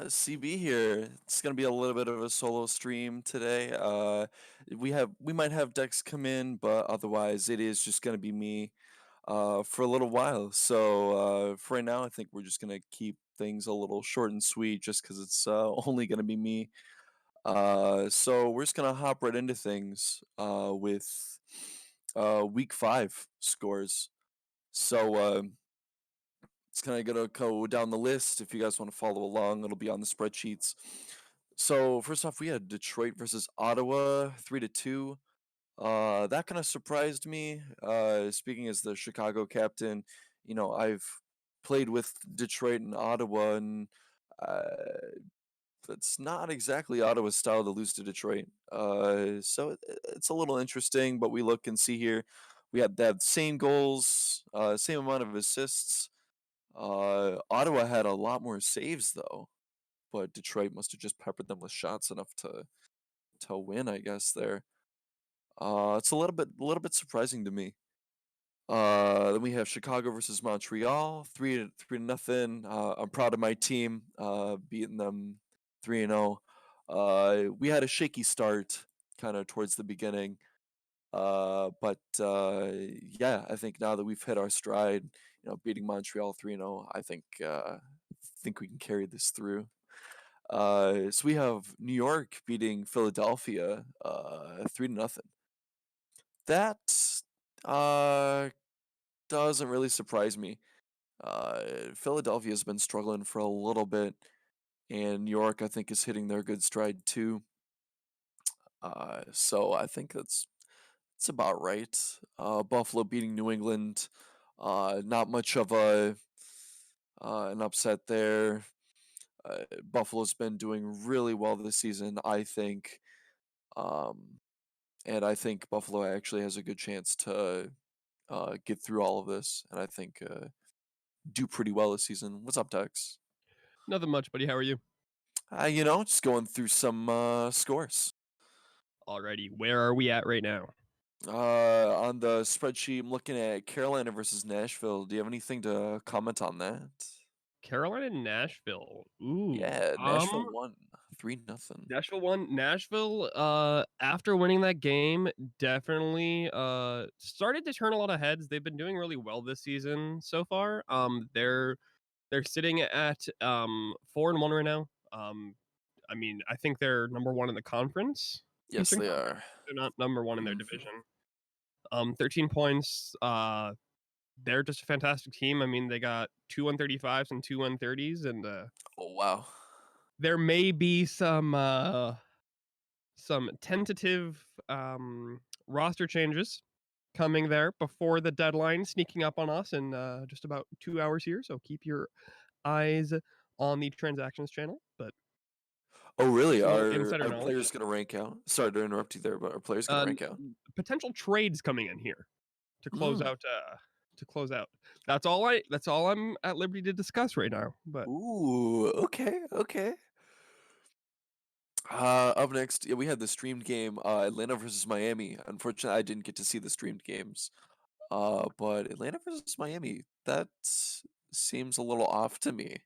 CB here. It's gonna be a little bit of a solo stream today. We might have Dex come in, but otherwise it is just gonna be me for a little while. So for right now, I think we're just gonna keep things a little short and sweet, just because it's only gonna be me. So we're just gonna hop right into things with week 5 scores. So it's kind of gonna go down the list. If you guys want to follow along, it'll be on the spreadsheets. So first off, we had Detroit versus Ottawa, 3-2. That kind of surprised me. Speaking as the Chicago captain, I've played with Detroit and Ottawa, and uh, it's not exactly Ottawa's style to lose to Detroit. So it's a little interesting, but we look and see here. We had that same goals, same amount of assists. Ottawa had a lot more saves though, but Detroit must have just peppered them with shots enough to win, I guess. There, it's a little bit surprising to me. Then we have Chicago versus Montreal, 3-0. I'm proud of my team, beating them 3-0. We had a shaky start, kind of towards the beginning. But yeah, I think now that we've hit our stride, beating Montreal 3-0, I think we can carry this through. So we have New York beating Philadelphia 3-0. That uh doesn't really surprise me. Philadelphia's been struggling for a little bit, and New York I think is hitting their good stride too. So I think it's about right. Buffalo beating New England. Not much of an upset there. Buffalo's been doing really well this season, I think, um, and I think Buffalo actually has a good chance to get through all of this, and I think do pretty well this season. What's up, Dex? Nothing much, buddy. How are you? Just going through some scores. Alrighty, where are we at right now? On the spreadsheet, I'm looking at Carolina versus Nashville. Do you have anything to comment on that? Carolina and Nashville. Ooh. Yeah, Nashville won 3-0. Nashville won. Nashville, after winning that game, definitely started to turn a lot of heads. They've been doing really well this season so far. They're sitting at 4-1 right now. I mean, I think they're number one in the conference. Yes, Eastern they Conference. are. They're not number one in their Mhm. division. 13 points. They're just a fantastic team. I mean, they got 2 135s and 2 130s, and Oh wow. there may be some tentative roster changes coming there before the deadline, sneaking up on us in just about 2 hours here. So keep your eyes on the transactions channel. But Oh really? just a little Are insider are knowledge. players gonna rank out? Sorry to interrupt you there, but are players gonna rank out? Potential trades coming in here to close Mm. out. To close out. That's all I'm at liberty to discuss right now. But Ooh, okay, okay. Up next, yeah, we had the streamed game, Atlanta versus Miami. Unfortunately, I didn't get to see the streamed games. But Atlanta versus Miami, that seems a little off to me.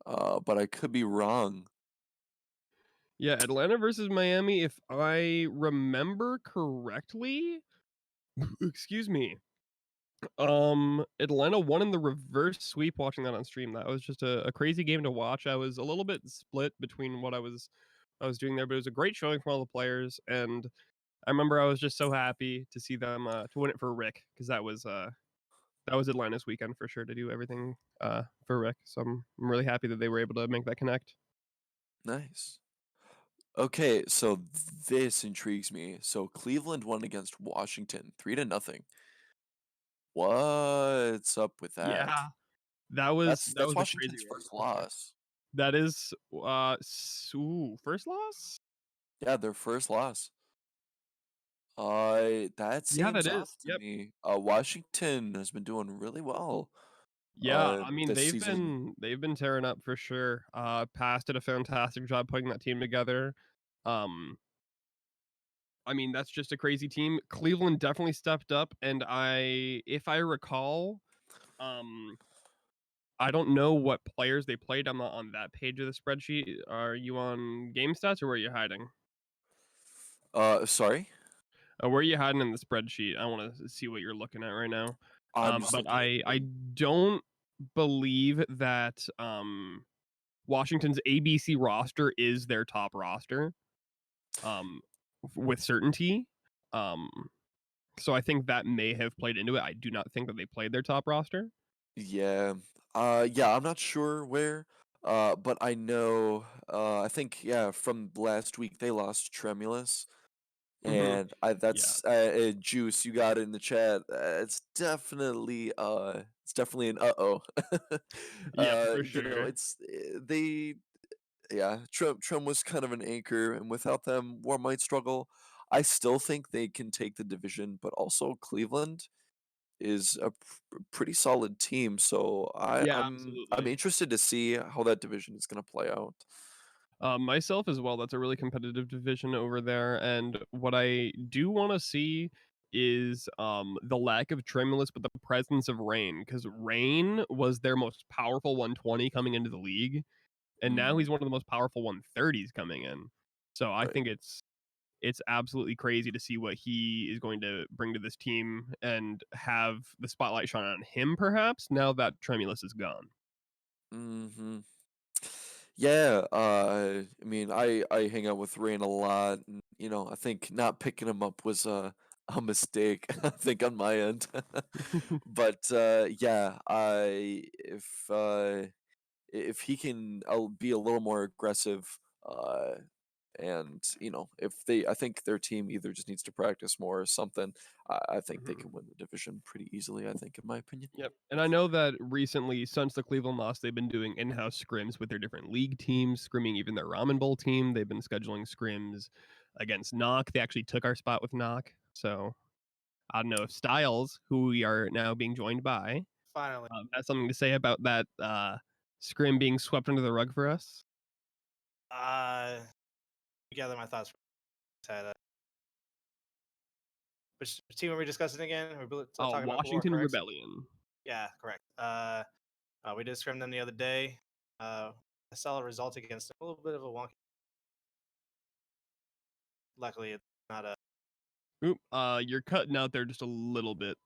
But I could be wrong. yeah, Atlanta versus Miami, if I remember correctly, excuse me. Atlanta won in the reverse sweep watching that on stream. That was just a crazy game to watch. I was a little bit split between what I was doing there, but it was a great showing from all the players, and I remember I was just so happy to see them to win it for Rick, because that was Atlanta's weekend for sure, to do everything for Rick. So I'm really happy that they were able to make that connect. Nice. Okay, so this intrigues me. So Cleveland won against Washington, 3-0. What's up with that? Yeah. That was That's that that's was a crazy Washington's one first for sure. loss. That is first loss? Yeah, their first loss. That Yeah, that seems is. off to Yep. me. Washington has been doing really well Yeah, I mean this they've season. been they've been tearing up for sure. Past did a fantastic job putting that team together. Um I mean that's just a crazy team. Cleveland definitely stepped up, and if I recall, um I don't know what players they played. I'm not on that page of the spreadsheet. Are you on Game Stats or where are you hiding? Sorry? Where are you hiding in the spreadsheet? I want to see what you're looking at right now. I'm just But looking at I don't believe that Washington's ABC roster is their top roster um, with certainty. Um, so I think that may have played into it. I do not think that they played their top roster. yeah. Yeah, I'm not sure where, but I know, I think, yeah, from last week they lost Tremulous, Hmm. and I Yeah, that's Juice. You got it in the chat. It's definitely an uh-oh. yeah, for sure. It's they yeah, Trem was kind of an anchor, and without them, War might struggle. I still think they can take the division, but also Cleveland is a pretty solid team. So Yeah, I'm absolutely. interested to see how that division is going to play out. Myself as well. That's a really competitive division over there, and what I do want to see is the lack of Tremulous, but the presence of Rain, because Rain was their most powerful 120 coming into the league, and now Mm, he's one of the most powerful 130s coming in. So I right. think it's absolutely crazy to see what he is going to bring to this team and have the spotlight shine on him, perhaps now that Tremulous is gone. Hmm. Yeah, I mean, I hang out with Rain a lot, and I think not picking him up was a mistake. I think on my end, but yeah, I if he can be a little more aggressive, and I think their team either just needs to practice more or something. I think they Mhm. can win the division pretty easily. I think, in my opinion. Yep. And I know that recently, since the Cleveland loss, they've been doing in-house scrims with their different league teams, scrimming even their Ramen Bowl team. They've been scheduling scrims against Knock. They actually took our spot with Knock. So I don't know if Styles, who we are now being joined by, Finally. has something to say about that scrim being swept under the rug for us. Uh, gather my thoughts. Had, which team are we discussing again? Still talking about War, Washington correct? Rebellion. Yeah, correct. We did scrim them the other day. I saw a result against them. A little bit of a wonky. Luckily, it's not a. Oop, you're cutting out there just a little bit.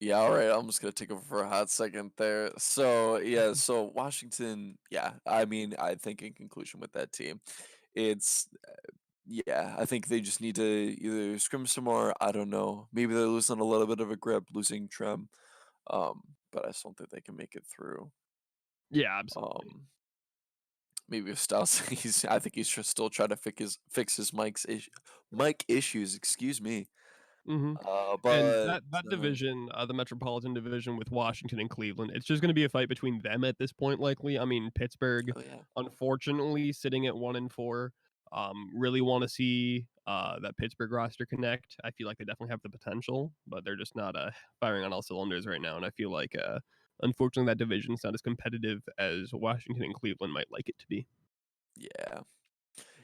Yeah, all right. I'm just gonna take over for a hot second there. So yeah, so Washington, yeah. I mean, I think in conclusion with that team, it's yeah. I think they just need to either scrim some more. I don't know. Maybe they're losing a little bit of a grip, losing Trem. But I still don't think they can make it through. Yeah, absolutely. Um, maybe if Styles, I think he's just still trying to fix his mic issues. Excuse me. Mhm. And But that division, the Metropolitan Division with Washington and Cleveland, it's just gonna be a fight between them at this point, likely. I mean, Pittsburgh, oh yeah. unfortunately, sitting at 1 and 4. Really wanna see, that Pittsburgh roster connect. I feel like they definitely have the potential, but they're just not, firing on all cylinders right now, and I feel like, unfortunately, that division's not as competitive as Washington and Cleveland might like it to be. Yeah.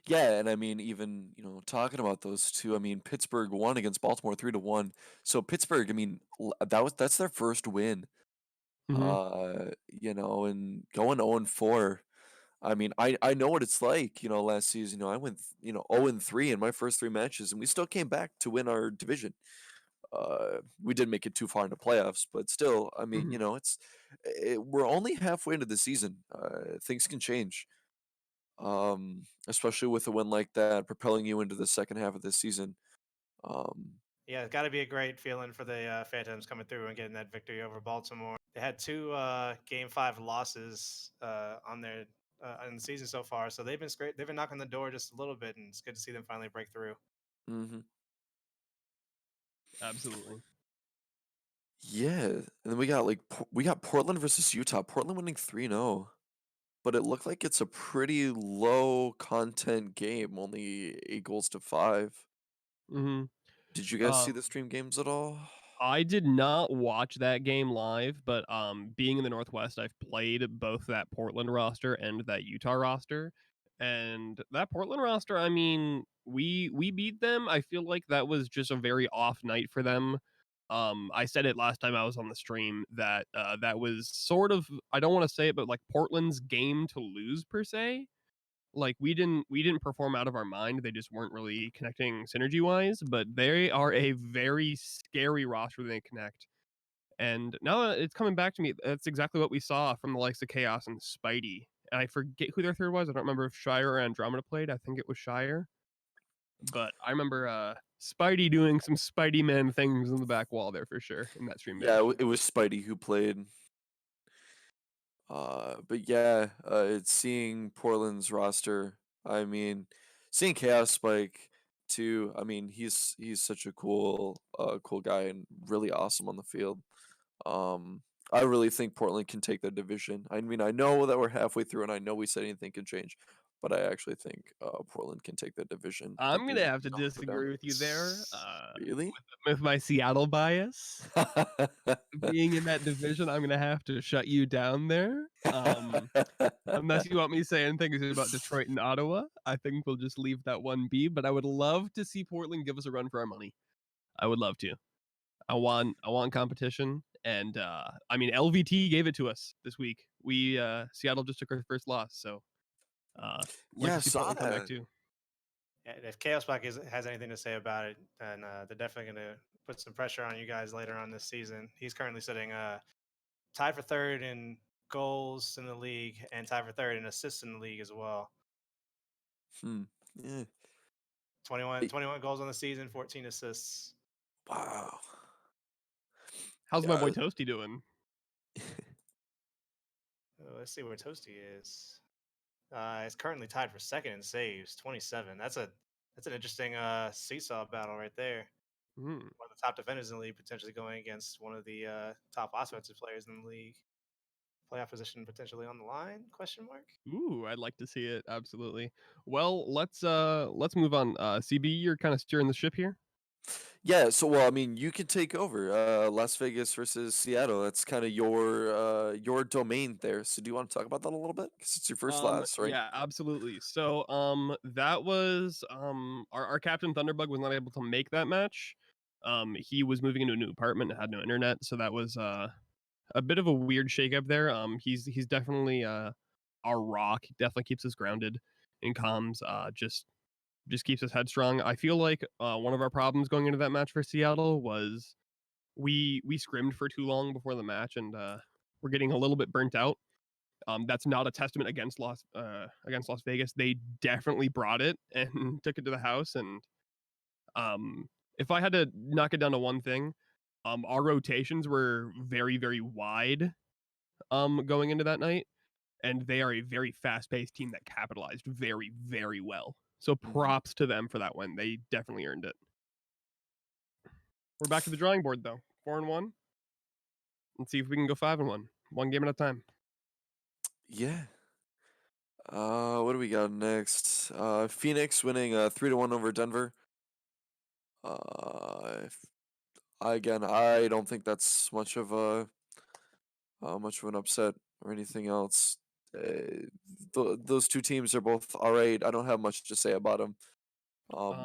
Yeah, and I mean, even talking about those two, I mean, Pittsburgh won against Baltimore 3-1. So Pittsburgh, I mean, that's their first win. Mhm. And going 0-4. I mean, I know what it's like. Last season, I went 0-3 in my first three matches, and we still came back to win our division. We didn't make it too far into playoffs, but still, I mean, Mhm. we're only halfway into the season. Things can change. Especially with a win like that, propelling you into the second half of this season. Um, Yeah, it's got to be a great feeling for the Phantoms coming through and getting that victory over Baltimore. They had two Game 5 losses on their in the season so far, so they've been great. They've been knocking the door just a little bit, and it's good to see them finally break through. mhm. Absolutely. Yeah, and then we got Portland versus Utah. Portland winning 3-0, but it looked like it's a pretty low content game, only 8 goals to 5. Mhm. Did you guys see Um the stream games at all? I did not watch that game live, but being in the Northwest, I've played both that Portland roster and that Utah roster. And that Portland roster, I mean, we beat them. I feel like that was just a very off night for them. I said it last time I was on the stream that that was sort of, I don't want to say it, but like Portland's game to lose per se. Like we didn't perform out of our mind. They just weren't really connecting synergy wise, but they are a very scary roster when they connect. And now that it's coming back to me, that's exactly what we saw from the likes of Chaos and Spidey. And I forget who their third was. I don't remember if Shire or Andromeda played. I think it was Shire. But I remember Spidey doing some Spidey Man things in the back wall there for sure in that stream Yeah, match. it was Spidey who played. But yeah, it's seeing Portland's roster. I mean, seeing Chaos Spike too. I mean, he's such a cool guy and really awesome on the field. Um, I really think Portland can take the division. I mean, I know that we're halfway through, and I know we said anything can change, but I actually think Portland can take the division. I I'm think gonna there's have to no doubt. disagree with you there. Really? With my Seattle bias, being in that division, I'm gonna have to shut you down there. Unless you want me saying things about Detroit and Ottawa, I think we'll just leave that one be. But I would love to see Portland give us a run for our money. I would love to. I want competition, and I mean LVT gave it to us this week. We Seattle just took our first loss, so like Yeah, I to see saw Portland come back that. too. And if Chaos Black has anything to say about it, then they're definitely going to put some pressure on you guys later on this season. He's currently sitting tied for third in goals in the league and tied for third in assists in the league as well. Hmm. Yeah. 21 goals on the season, 14 assists. Wow. How's my boy Yeah. Toasty doing? Let's see where Toasty is. He's currently tied for second in saves, 27. That's an interesting seesaw battle right there. Hmm. One of the top defenders in the league potentially going against one of the top offensive players in the league. Playoff position potentially on the line? Question mark. Ooh, I'd like to see it. Absolutely. Well, let's move on. CB, you're kind of steering the ship here. Yeah, so well, I mean, you can take over Las Vegas versus Seattle. That's kind of your domain there. So do you want to talk about that a little bit? Because it's your first loss, right? Yeah, absolutely. So, that was our captain Thunderbug was not able to make that match. He was moving into a new apartment and had no internet, so that was a bit of a weird shakeup there. He's definitely our rock. He definitely keeps us grounded in comms. Just keeps us headstrong. I feel like one of our problems going into that match for Seattle was we scrimmed for too long before the match, and we're getting a little bit burnt out. That's not a testament against Las Vegas. They definitely brought it and took it to the house. And if I had to knock it down to one thing, our rotations were very very wide going into that night, and they are a very fast paced team that capitalized very very well. So Hmm. props to them for that win. They definitely earned it. We're back to the drawing board though. 4-1. Let's see if we can go 5-1. One game at a time. Yeah. What do we got next? Phoenix winning 3-1 over Denver. If, again, I don't think that's much of an upset or anything else. Those two teams are both all right. I don't have much to say about them.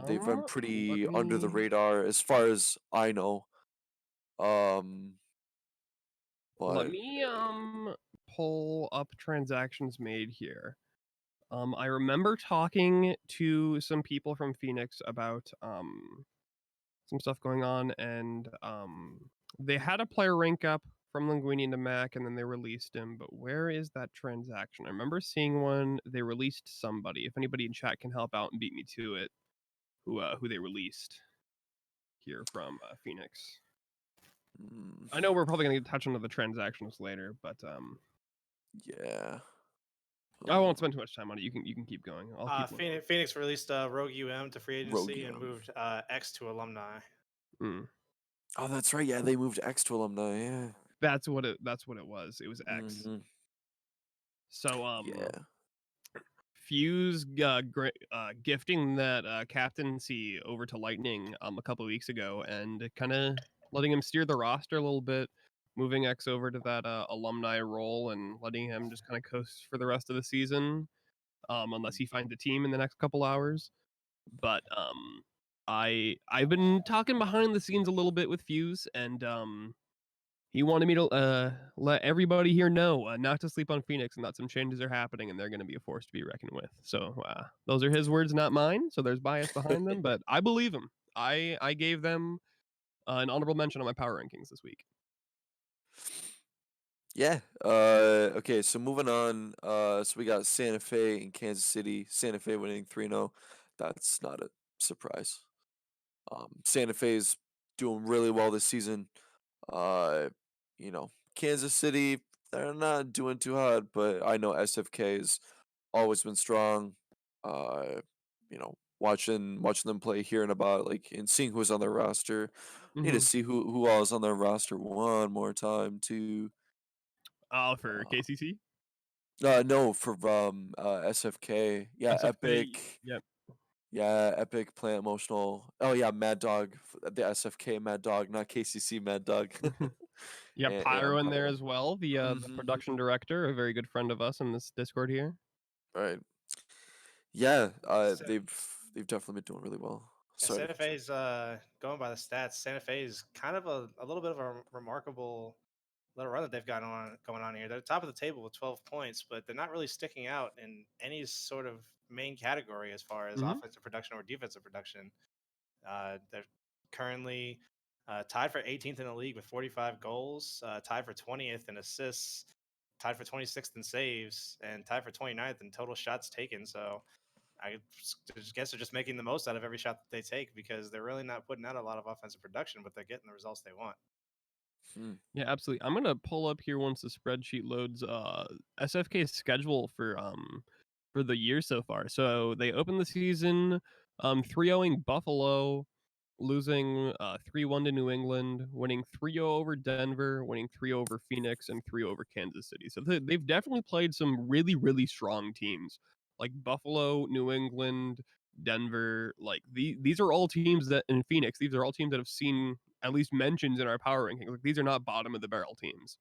They've been Let pretty under the me radar as far as I know. Um, Let but me pull up transactions made here. I remember talking to some people from Phoenix about some stuff going on, and they had a player rank up from Linguini into Mac, and then they released him. But where is that transaction? I remember seeing one. They released somebody. If anybody in chat can help out and beat me to it, who they released here from Phoenix. mm, I know we're probably gonna touch on the transactions later, but yeah. I Um, won't spend too much time on it. You can keep going. I'll keep moving on. Phoenix released Rogue UM to free Rogue agency and UM. moved X to alumni. Mm. Oh, that's right. Yeah, they moved X to alumni. Yeah. That's what it was. It was X. Hmm. So Yeah. Fuse gifting that captaincy over to Lightning a couple of weeks ago, and kind of letting him steer the roster a little bit, moving X over to that alumni role and letting him just kind of coast for the rest of the season, unless he finds a team in the next couple hours. But I've been talking behind the scenes a little bit with Fuse, and he wanted me to let everybody here know not to sleep on Phoenix and that some changes are happening and they're going to be a force to be reckoned with. So those are his words, not mine. So there's bias behind them, but I believe him. I gave them an honorable mention on my power rankings this week. Yeah. Okay, so moving on. So we got Santa Fe and Kansas City. Santa Fe winning 3-0. That's not a surprise. Santa Fe's doing really well this season. Uh, Kansas City, they're not doing too hot, but I know SFK has always been strong. Watching them play, hearing about like and seeing who's on their roster. Need to Hmm. see who all is on their roster one more time too. Oh, for Uh, KCC, no, for SFK. Yeah, SFK. Epic. Yep. Yeah, Epic, Plant Emotional. Oh yeah, Mad Dog, the SFK Mad Dog, not KCC Mad Dog. Yeah, And Pyro in there as well. The Mhm. production director, a very good friend of us in this Discord here. Right. Yeah, So, they've definitely been doing really well. yeah, Sorry. Santa Fe's going by the stats. Santa Fe is kind of a little bit of a remarkable little run that they've got on going on here. They're top of the table with 12 points, but they're not really sticking out in any sort of main category as far as Hmm. offensive production or defensive production. They're currently tied for 18th in the league with 45 goals, tied for 20th in assists, tied for 26th in saves, and tied for 29th in total shots taken. So I guess they're just making the most out of every shot that they take because they're really not putting out a lot of offensive production, but they're getting the results they want. Hmm. Yeah, absolutely. I'm gonna pull up here once the spreadsheet loads. SFK's schedule for the year so far. So they opened the season 3-0ing Buffalo, losing 3-1 to New England, winning 3-0 over Denver, winning 3-0 over Phoenix, and 3-0 over Kansas City. So they've definitely played some really, really strong teams like Buffalo, New England, Denver. Like these are all teams that in Phoenix, these are all teams that have seen at least mentions in our power rankings. Like these are not bottom of the barrel teams.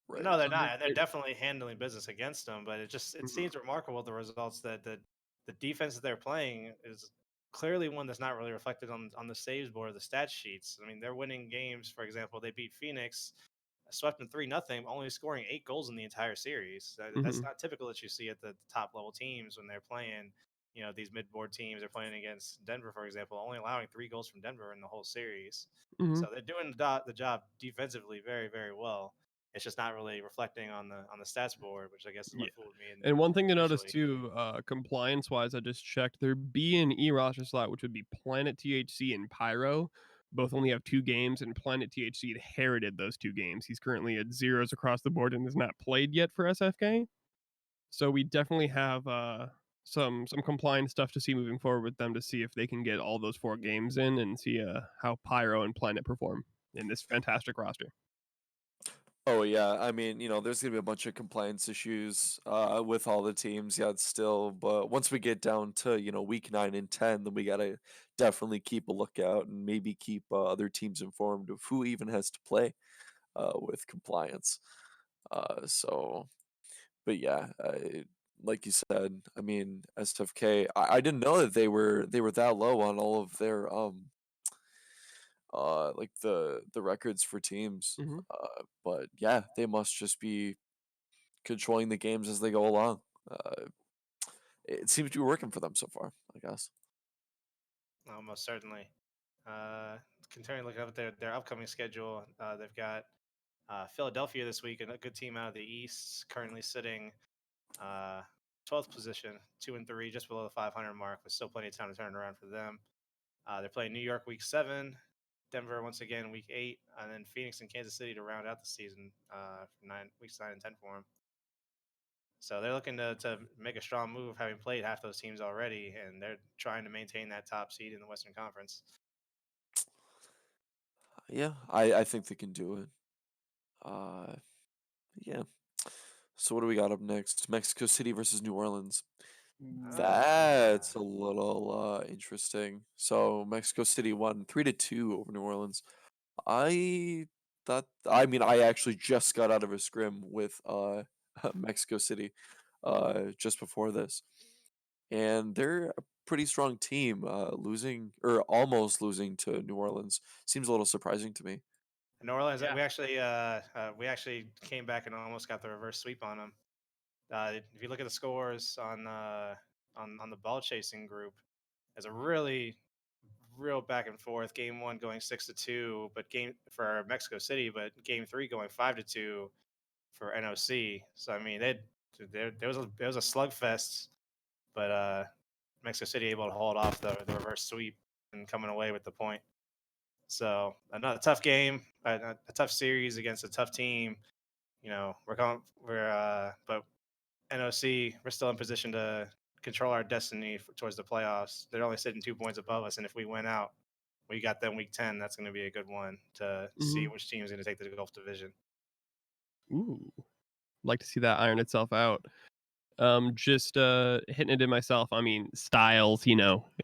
Right. No, they're So not. And they're they're definitely handling business against them, but it mhm, seems remarkable the results that the defense that they're playing is clearly one that's not really reflected on the saves board or the stat sheets. I mean, they're winning games. For example, they beat Phoenix, swept them 3-0, only scoring 8 goals in the entire series. That's mhm, not typical that you see at the top level teams when they're playing. These mid board teams are playing against Denver, for example, only allowing 3 goals from Denver in the whole series. mhm. So they're doing the job defensively very, very well. It's just not really reflecting on the stats board, which I guess is Yeah. what fooled me And one thing to notice initially. too, compliance wise, I just checked their B and E roster slot, which would be Planet THC and Pyro. Both only have 2 games, and Planet THC inherited those 2 games. He's currently at zeros across the board and has not played yet for SFK. So we definitely have some compliance stuff to see moving forward with them to see if they can get all those 4 games in and see how Pyro and Planet perform in this fantastic roster. Oh yeah, I mean, there's gonna be a bunch of compliance issues with all the teams yet still, but once we get down to, week 9 and 10, then we gotta definitely keep a lookout and maybe keep other teams informed of who even has to play with compliance. So but yeah, like you said, I mean, SFK, I didn't know that they were that low on all of their like the records for teams. Hmm. But yeah, they must just be controlling the games as they go along. Uh, it seems to be working for them so far, I guess. Almost certainly. Uh, Continuing looking up at their upcoming schedule, they've got Philadelphia this week, and a good team out of the East, currently sitting uh, 12th position, 2-3, just below the 500 mark, but still plenty of time to turn it around for them. They're playing New York week 7, Denver once again week 8, and then Phoenix and Kansas City to round out the season for weeks 9 and 10 for them. So they're looking to make a strong move, having played half those teams already, and they're trying to maintain that top seed in the Western Conference. Yeah, I think they can do it. Uh, yeah. So what do we got up next? Mexico City versus New Orleans. Ah, That's a little interesting. So Mexico City won 3-2 over New Orleans. I I mean I actually just got out of a scrim with Mexico City just before this. And they're pretty strong team. Losing or almost losing to New Orleans seems a little surprising to me. New Orleans, Yeah. we actually came back and almost got the reverse sweep on them. If you look at the scores on the ball chasing group, there's a really real back and forth. Game one going 6-2, but game for Mexico City, but game three going 5-2 for NOC. So I mean, there was a slugfest, but Mexico City able to hold off the reverse sweep and coming away with the point. So another tough game, a tough series against a tough team. You know, but NOC, we're still in position to control our destiny towards the playoffs. They're only sitting 2 points above us, and if we win out, we got them week 10. That's going to be a good one to see Hmm. which team is going to take the Gulf Division. Ooh, like to see that iron itself out. Just hitting it in myself. I mean, Styles,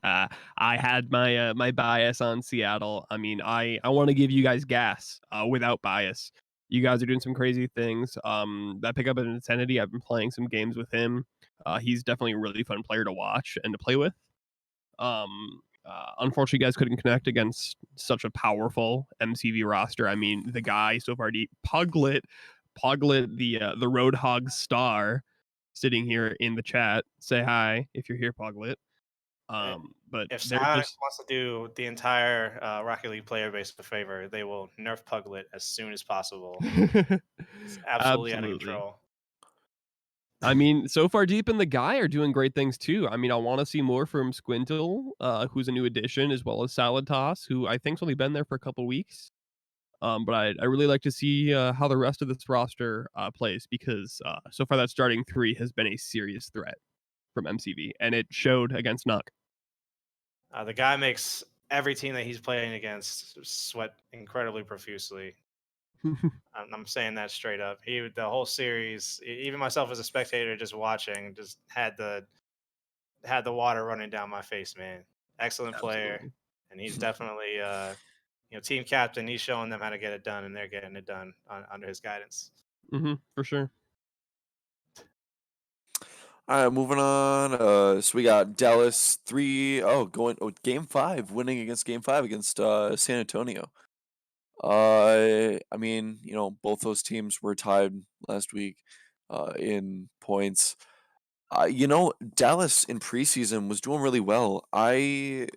I had my bias on Seattle. I mean, I want to give you guys gas without bias. You guys are doing some crazy things. That pickup in Insanity, I've been playing some games with him. He's definitely a really fun player to watch and to play with. Unfortunately, you guys couldn't connect against such a powerful MCV roster. I mean, the guy so far, Poglet, the Roadhog star, sitting here in the chat. Say hi if you're here, Poglet. Eh, But If they're Psionic just wants to do the entire Rocket League player base a favor, they will nerf Puglet as soon as possible. It's absolutely out of absolutely. control. I mean, so far Deep and the guy are doing great things too. I mean, I want to see more from Squintle, who's a new addition, as well as Salad Toss, who I think's only been there for a couple weeks. But I really like to see how the rest of this roster plays because so far that starting three has been a serious threat from MCV, and it showed against Nuck. The guy makes every team that he's playing against sweat incredibly profusely. I'm saying that straight up. The whole series, even myself as a spectator, just watching, just had the water running down my face, man. Excellent player, Absolutely. and he's definitely team captain. He's showing them how to get it done, and they're getting it done under his guidance. For sure. All right, moving on. So we got Dallas 3-0 going game 5, winning against game 5 against San Antonio. I mean, both those teams were tied last week in points. Dallas in preseason was doing really well. I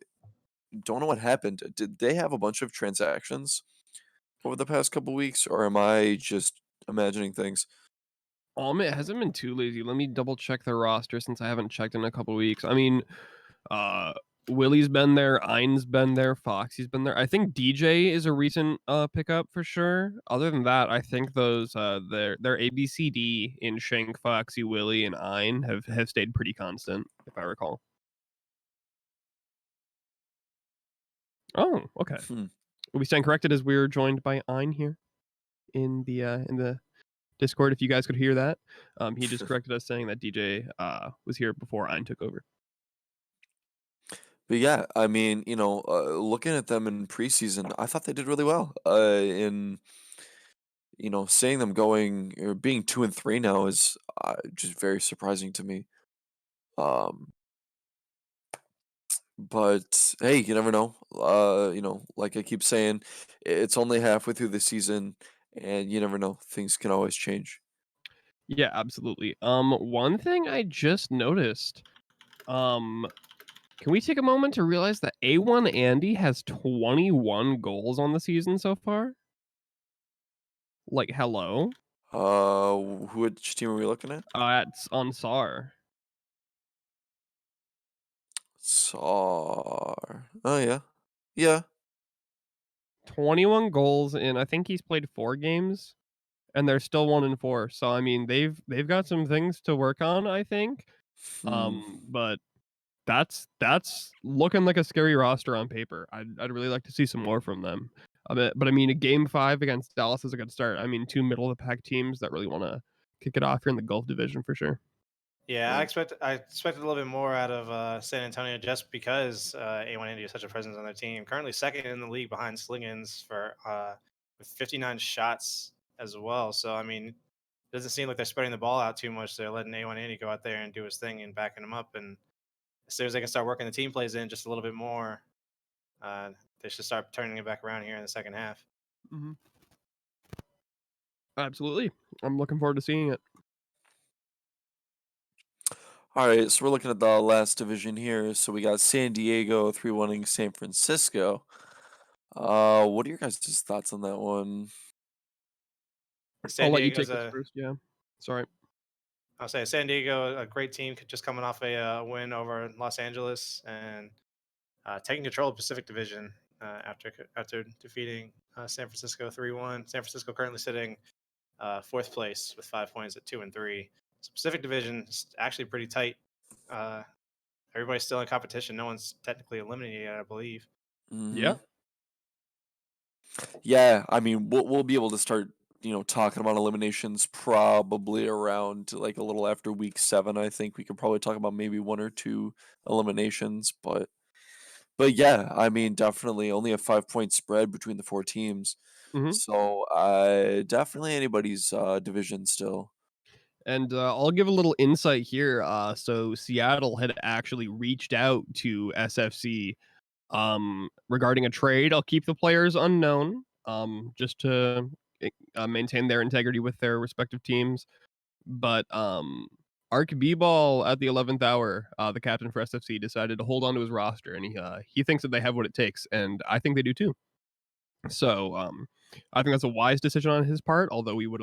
don't know what happened. Did they have a bunch of transactions over the past couple weeks, or am I just imagining things? It hasn't been too lazy. Let me double check the roster since I haven't checked in a couple weeks. I mean, uh, Willie's been there, Ein's been there, Foxy's been there. I think DJ is a recent pickup for sure. Other than that, I think those their ABCD in Shank, Foxy, Willie, and Ein have stayed pretty constant, if I recall. Oh, okay. Hmm. We stand corrected as we're joined by Ein here in the Discord. If you guys could hear that, he just corrected us saying that DJ was here before Ein took over. But yeah, I mean, looking at them in preseason, I thought they did really well. In seeing them going or being 2-3 now is just very surprising to me. Um, but hey, you never know. Like I keep saying, it's only halfway through the season, and you never know. Things can always change. Yeah, absolutely. One thing I just noticed. Um, can we take a moment to realize that A1 Andy has 21 goals on the season so far? Like, hello. Which team are we looking at? On SAR. Sar. Oh yeah, yeah. 21 goals in I think he's played 4 games and they're still 1-4. So I mean, they've got some things to work on, I think. Hmm. But that's looking like a scary roster on paper. I'd really like to see some more from them. But I mean, a game 5 against Dallas is a good start. I mean, two middle of the pack teams that really want to kick it off here in the Gulf Division for sure. Yeah, Right. I expected a little bit more out of San Antonio just because A1 Indy is such a presence on their team. Currently second in the league behind Sliggins for with 59 shots as well. So I mean, it doesn't seem like they're spreading the ball out too much. They're letting A1 Indy go out there and do his thing and backing him up. And as soon as they can start working the team plays in just a little bit more, they should start turning it back around here in the second half. Hmm. Absolutely. I'm looking forward to seeing it. All right, so we're looking at the last division here. So we got San Diego 3-1ing San Francisco. What are your guys' thoughts on that one? San I'll let you Diego's take this a first. Yeah. Sorry. I'll say San Diego, a great team, just coming off a win over Los Angeles and taking control of Pacific Division after defeating San Francisco 3-1. San Francisco currently sitting fourth place with 5 points at 2-3. So Pacific Division is actually pretty tight. Uh, everybody's still in competition. No one's technically eliminated yet, I believe. Yeah. Mhm. Yeah, I mean, we'll be able to start, talking about eliminations probably around like a little after week 7. I think we could probably talk about maybe 1 or 2 eliminations, but yeah, I mean, definitely only a 5-point spread between the 4 teams. Hmm. So, definitely anybody's division still. And I'll give a little insight here. So Seattle had actually reached out to SFC regarding a trade. I'll keep the players unknown, just to maintain their integrity with their respective teams. But Ark B-Ball at the 11th hour, the captain for SFC, decided to hold on to his roster, and he thinks that they have what it takes, and I think they do too. So I think that's a wise decision on his part. Although we would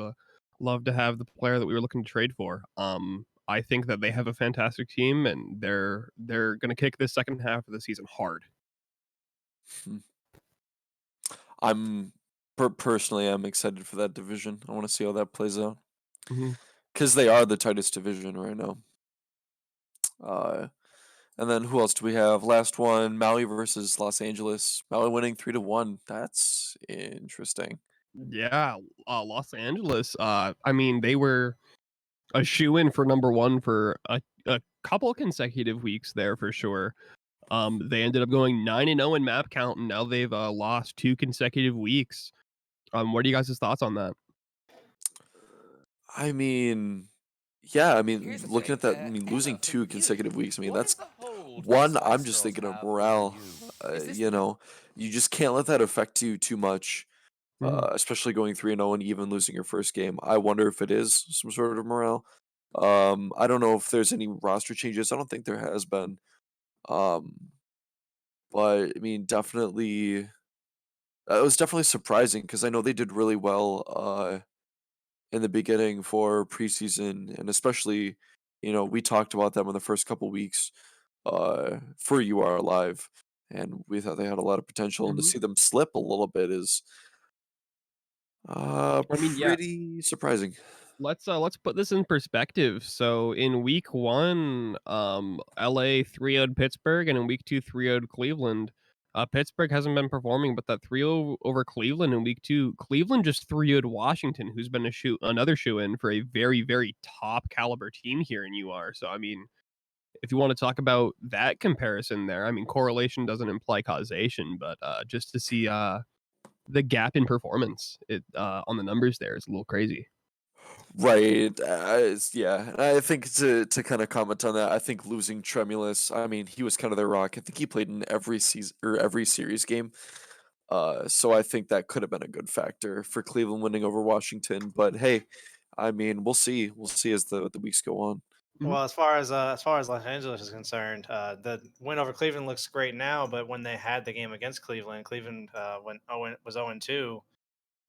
love to have the player that we were looking to trade for. I think that they have a fantastic team, and they're going to kick this second half of the season hard. Hmm. I'm personally, I'm excited for that division. I want to see how that plays out Mhm. because they are the tightest division right now. Uh, and then who else do we have? Last one, Maui versus Los Angeles. Maui winning 3-1. That's interesting. Yeah, Los Angeles. I mean, they were a shoe in for number one for a couple consecutive weeks there for sure. They ended up going 9-0 in map count, and now they've lost 2 consecutive weeks. What are you guys' thoughts on that? I mean, yeah, I mean, Here's the looking thing. at that, I mean, Emma, losing for 2 you, consecutive weeks, I mean, what that's is the hold the one, I'm Spice just Girls thinking of have over morale. you? Is this You know, you just can't let that affect you too much, Mhm. especially going 3-0 and even losing your first game. I wonder if it is some sort of morale. I don't know if there's any roster changes. I don't think there has been. Um, but I mean, definitely, it was definitely surprising because I know they did really well. In the beginning for preseason, and especially, we talked about them in the first couple weeks for You Are Alive, and we thought they had a lot of potential, and to Mhm. see them slip a little bit is I mean, yeah. pretty surprising. Let's put this in perspective. So in week one, LA 3-0'd Pittsburgh, and in week two 3-0'd Cleveland. Pittsburgh hasn't been performing, but that 3-0 over Cleveland in week two, Cleveland just 3-0'd Washington, who's been another shoe in for a very, very top caliber team here in UR. So I mean, if you want to talk about that comparison there, I mean correlation doesn't imply causation, but just to see the gap in performance on the numbers there is a little crazy. Right. Yeah. And I think to kind of comment on that, I think losing Tremulous, I mean, he was kind of their rock. I think he played in every season or every series game. So I think that could have been a good factor for Cleveland winning over Washington. But hey, I mean, we'll see. We'll see as the weeks go on. Mhm. Well, as far as Los Angeles is concerned, the win over Cleveland looks great now. But when they had the game against Cleveland, Cleveland was 0-2,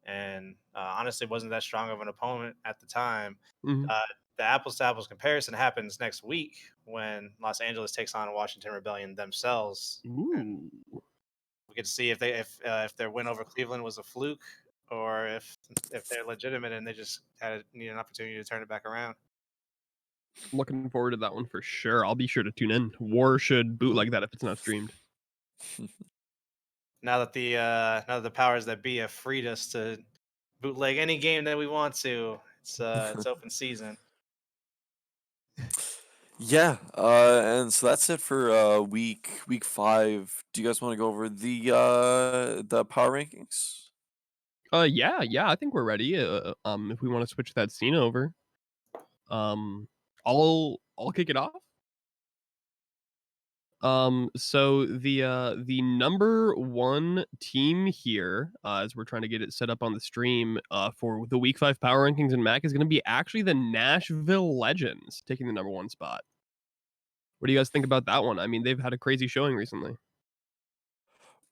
and honestly wasn't that strong of an opponent at the time. Mhm. Uh, the apples to apples comparison happens next week when Los Angeles takes on Washington Rebellion themselves, and Ooh. we get to see if their win over Cleveland was a fluke or if they're legitimate and they just need an opportunity to turn it back around. Looking forward to that one for sure. I'll be sure to tune in. War should bootleg that if it's not streamed. Now that the powers that be have freed us to bootleg any game that we want to, it's open season. Yeah, and so that's it for week 5. Do you guys want to go over the power rankings? Yeah, I think we're ready. If we want to switch that scene over, um, I'll kick it off. So the number one team here, as we're trying to get it set up on the stream, for the Week 5 power rankings and Mac is going to be actually the Nashville Legends taking the number one spot. What do you guys think about that one? I mean, they've had a crazy showing recently.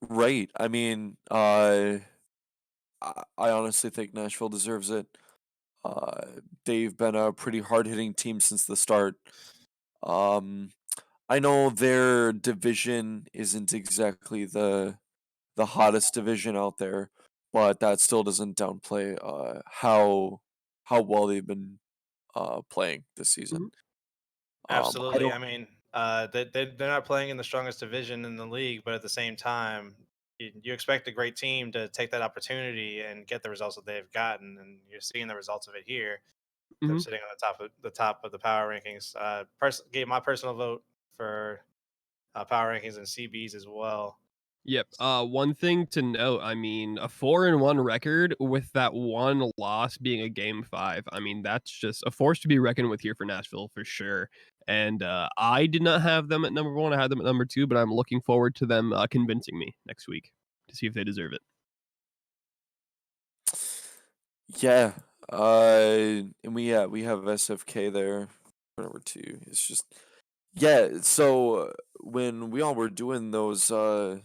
Right. I mean, I honestly think Nashville deserves it. They've been a pretty hard hitting team since the start. Um, I know their division isn't exactly the hottest division out there, but that still doesn't downplay how well they've been playing this Mhm. season. I Absolutely. don't. I mean, they're not playing in the strongest division in the league, but at the same time, you expect a great team to take that opportunity and get the results that they've gotten, and you're seeing the results of it here. Them Mhm. sitting on the top of the power rankings. Gave my personal vote for power rankings and CBs as well. Yep. One thing to note, I mean, a 4-1 record with that one loss being a game 5. I mean, that's just a force to be reckoned with here for Nashville for sure. And I did not have them at number 1. I had them at number 2, but I'm looking forward to them convincing me next week to see if they deserve it. Yeah. And we have SFK there for number two. It's just yeah. So when we all were doing those power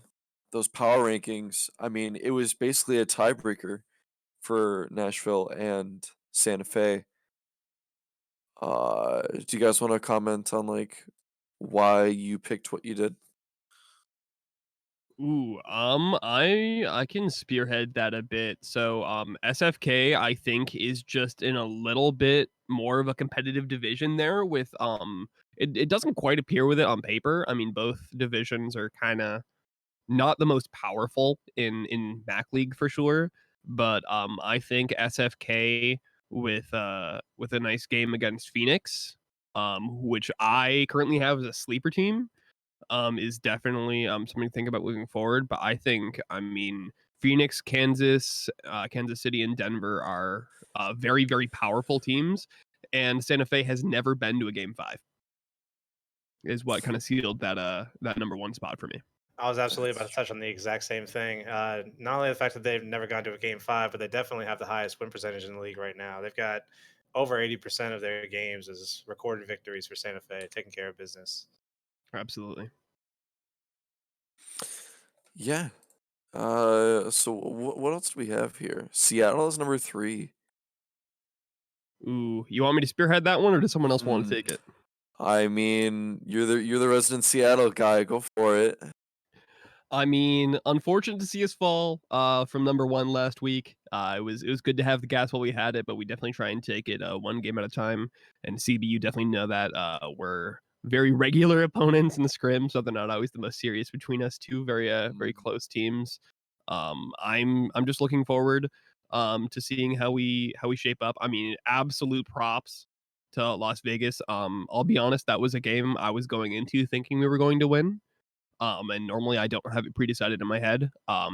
rankings, I mean, it was basically a tiebreaker for Nashville and Santa Fe. Do you guys want to comment on like why you picked what you did? Ooh, I can spearhead that a bit. So, SFK I think is just in a little bit more of a competitive division there with it doesn't quite appear with it on paper. I mean, both divisions are kind of not the most powerful in Mac League for sure, but I think SFK with a nice game against Phoenix, which I currently have as a sleeper team, is definitely something to think about moving forward. But I think, I mean, Phoenix, Kansas, Kansas City, and Denver are very, very powerful teams, and Santa Fe has never been to a game 5. Is what kind of sealed that number one spot for me. I was absolutely That's about to touch on the exact same thing. Not only the fact that they've never gone to a game 5, but they definitely have the highest win percentage in the league right now. They've got over 80% of their games as recorded victories for Santa Fe, taking care of business. Absolutely. yeah. So what else do we have here? Seattle is number three. Ooh, you want me to spearhead that one, or does someone else want to Hmm. take it? I mean, you're the resident Seattle guy. Go for it. I mean, unfortunate to see us fall from number 1 last week. It was good to have the gas while we had it, but we definitely try and take it one game at a time. And CB, you definitely know that we're very regular opponents in the scrim, so they're not always the most serious between us two. Very Mm. close teams. I'm just looking forward to seeing how we shape up. I mean, absolute props to Las Vegas. I'll be honest, that was a game I was going into thinking we were going to win, and normally I don't have it pre-decided in my head.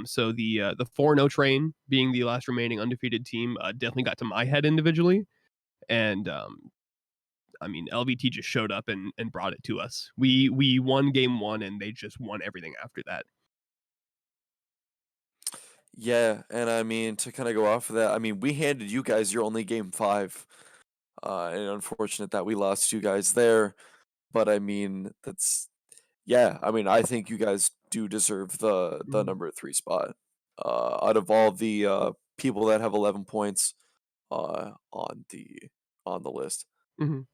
So the 4-0 train being the last remaining undefeated team definitely got to my head individually, and I mean LVT just showed up and brought it to us. We won game 1, and they just won everything after that. Yeah, and I mean to kind of go off of that, I mean we handed you guys your only game five. And unfortunate that we lost you guys there, but I mean that's yeah. I mean I think you guys do deserve the Mhm, number three spot. Out of all the people that have 11 points on the list. mhm.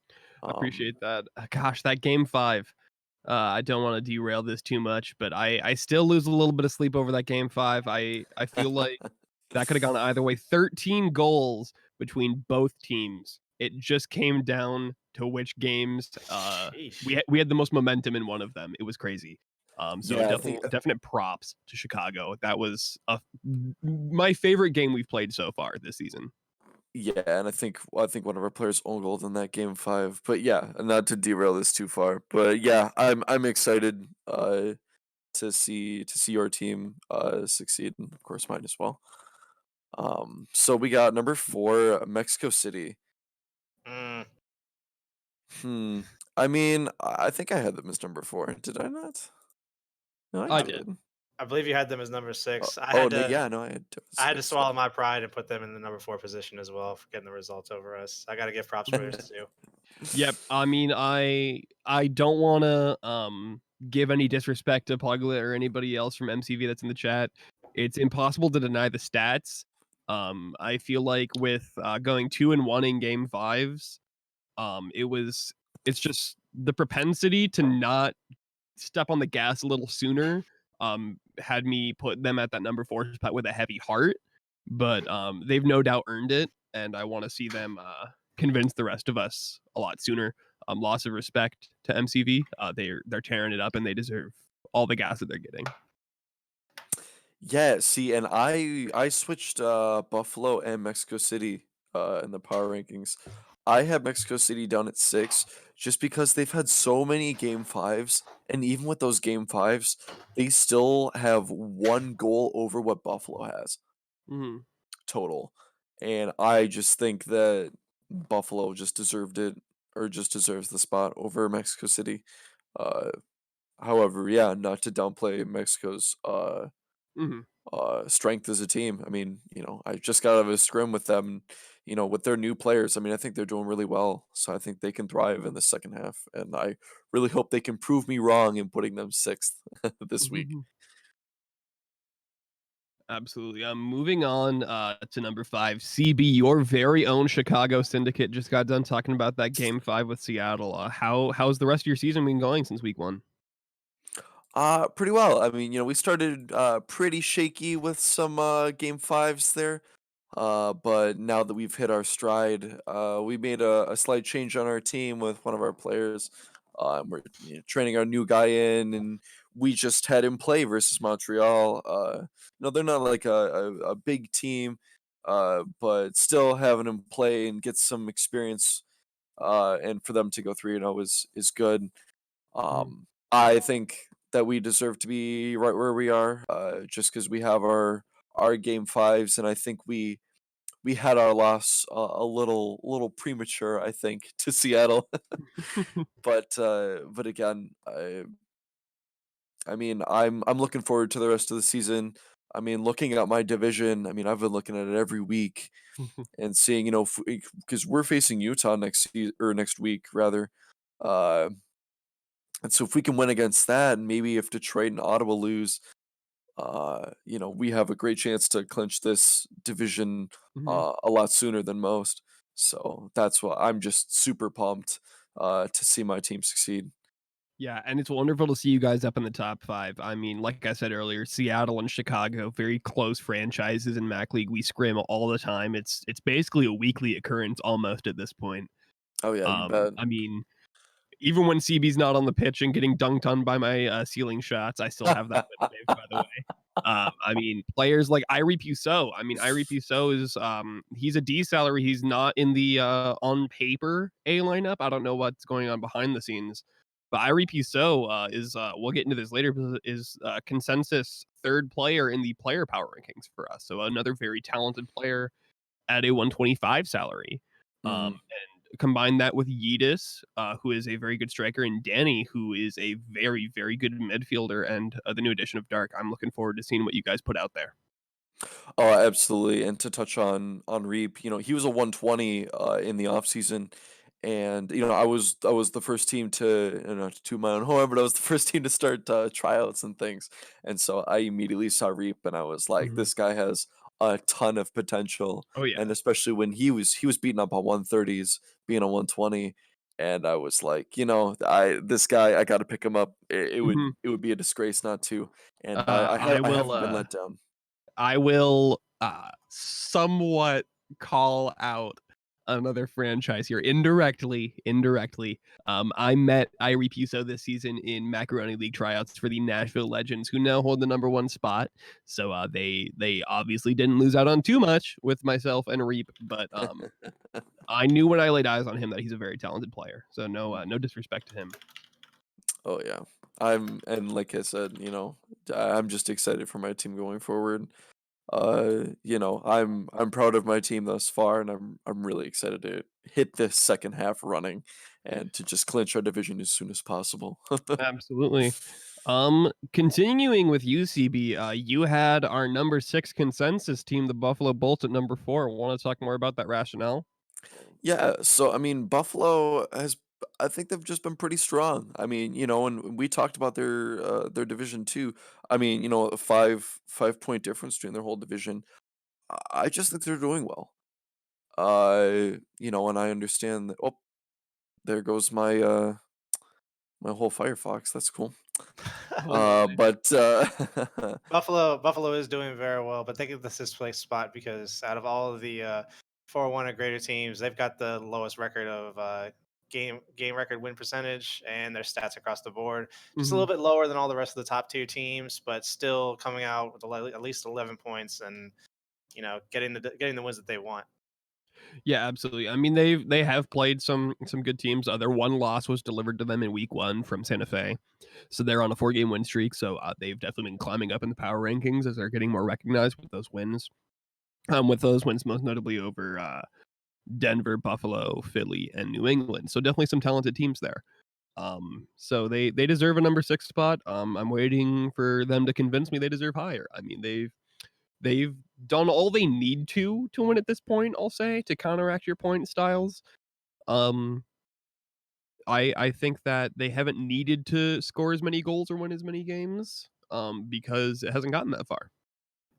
Um, Appreciate that. Gosh, that game 5. I don't want to derail this too much, but I still lose a little bit of sleep over that game 5. I feel like that could have gone either way. 13 goals between both teams. It just came down to which games Sheesh. we had the most momentum in one of them. It was crazy. So yeah, I think definite props to Chicago. That was my favorite game we've played so far this season. yeah, and I think one of our players own gold in that game five. But yeah, and not to derail this too far. But yeah, I'm excited to see your team succeed, and of course mine as well. So we got number four, Mexico City. Mm, Hmm. I mean, I think I had them as number 4. Did I not? No, I I I, did. did. I believe you had them as number Oh, 6. oh no, yeah, no, I had them as I had to 6. swallow my pride and put them in the number 4 position as well for getting the results over us. I got to give props for yours too. Yep. I mean, I don't want to give any disrespect to Puglet or anybody else from MCV that's in the chat. It's impossible to deny the stats. I feel like with going 2-1 in game fives, it was it's just the propensity to not step on the gas a little sooner had me put them at that number 4 spot with a heavy heart, but they've no doubt earned it, and I want to see them convince the rest of us a lot sooner. Loss of respect to MCV. They're tearing it up, and they deserve all the gas that they're getting. Yeah, see, and I switched Buffalo and Mexico City in the power rankings. I had Mexico City down at 6 just because they've had so many game 5s, and even with those game 5s, they still have 1 goal over what Buffalo has Mhm. total. And I just think that Buffalo just deserved it, or just deserves the spot over Mexico City. Uh However, yeah, not to downplay Mexico's Mhm. strength as a team. I mean, I just got out of a scrim with them, with their new players. I mean, I think they're doing really well. So I think they can thrive in the second half. And I really hope they can prove me wrong in putting them 6th this week. Mhm. Absolutely. Moving on to number 5, CB, your very own Chicago Syndicate just got done talking about that game 5 with Seattle. How's the rest of your season been going since week 1? Pretty well. I mean, we started pretty shaky with some game 5s there. But now that we've hit our stride, we made a slight change on our team with one of our players. We're training our new guy in, and we just had him play versus Montreal. They're not like a big team, but still having him play and get some experience, and for them to go 3-0 is good. Mhm. I think that we deserve to be right where we are, just because we have our game 5s, and I think we had our loss a little premature, I think, to Seattle. But again, I mean, I'm looking forward to the rest of the season. I mean, looking at my division, I mean, I've been looking at it every week and seeing, because we're facing Utah next week rather. Uh, and so if we can win against that, and maybe if Detroit and Ottawa lose, we have a great chance to clinch this division Mhm. a lot sooner than most. So that's why I'm just super pumped to see my team succeed. Yeah, and it's wonderful to see you guys up in the top 5. I mean, like I said earlier, Seattle and Chicago, very close franchises in Mac League. We scrim all the time. It's basically a weekly occurrence almost at this point. Oh yeah, you bet. I mean, even when CB's not on the pitch and getting dunked on by my ceiling shots, I still have that clip saved, by the way. I mean, players like Irie Puceau. I mean, Irie Puceau is he's a D salary. He's not in the on paper A lineup. I don't know what's going on behind the scenes, but Irie Puceau is we'll get into this later. But is consensus third player in the player power rankings for us. So another very talented player at a 125 salary. Mhm. And combine that with Yeetus, who is a very good striker, and Danny, who is a very, very good midfielder, and the new addition of Dark. I'm looking forward to seeing what you guys put out there. Oh, absolutely. And to touch on Reap, he was a 120 in the off season, and I was the first team to, to toot my own horn, but I was the first team to start tryouts and things, and so I immediately saw Reap, and I was like, Mhm. this guy has a ton of potential, Oh yeah. and especially when he was beating up on 130s, being a 120. And I was like, this guy, I got to pick him up. It would Mhm. it would be a disgrace not to, and Uh, I I will. haven't been Uh, let down. I will somewhat call out another franchise here indirectly. I met Irie Puso this season in Macaroni League tryouts for the Nashville Legends, who now hold the number 1 spot. So they obviously didn't lose out on too much with myself and Reap, but I knew when I laid eyes on him that he's a very talented player. So no disrespect to him. Oh yeah. And like I said, I'm just excited for my team going forward. I'm proud of my team thus far, and I'm really excited hit this second half running and to just clinch our division as soon as possible. Absolutely. Continuing with UCB, you had our number 6 consensus team, the Buffalo Bolts at number 4. Wanna talk more about that rationale? Yeah, so I mean, Buffalo has I think they've just been pretty strong. I mean, and we talked about their division too. I mean, a 5 point difference between their whole division. I just think they're doing well. And I understand that. Oh, there goes my whole Firefox. That's cool. Oh, my. But Buffalo is doing very well, but they get the sixth place spot because out of all of the 4-1 or greater teams, they've got the lowest record of game record win percentage and their stats across the board. Just a little Mhm. bit lower than all the rest of the top tier teams, but still coming out with at least 11 points and getting the wins that they want. Yeah, absolutely. I mean, they have played some good teams. Their one loss was delivered to them in week 1 from Santa Fe. So they're on a 4-game win streak, so, they've definitely been climbing up in the power rankings as they're getting more recognized with those wins. With those wins most notably over, Denver, Buffalo, Philly, and New England. So definitely some talented teams there. So they deserve a number 6 spot. I'm waiting for them to convince me they deserve higher. I mean, they've done all they need to win at this point, I'll say, to counteract your point styles. Um, I think that they haven't needed to score as many goals or win as many games, because it hasn't gotten that far.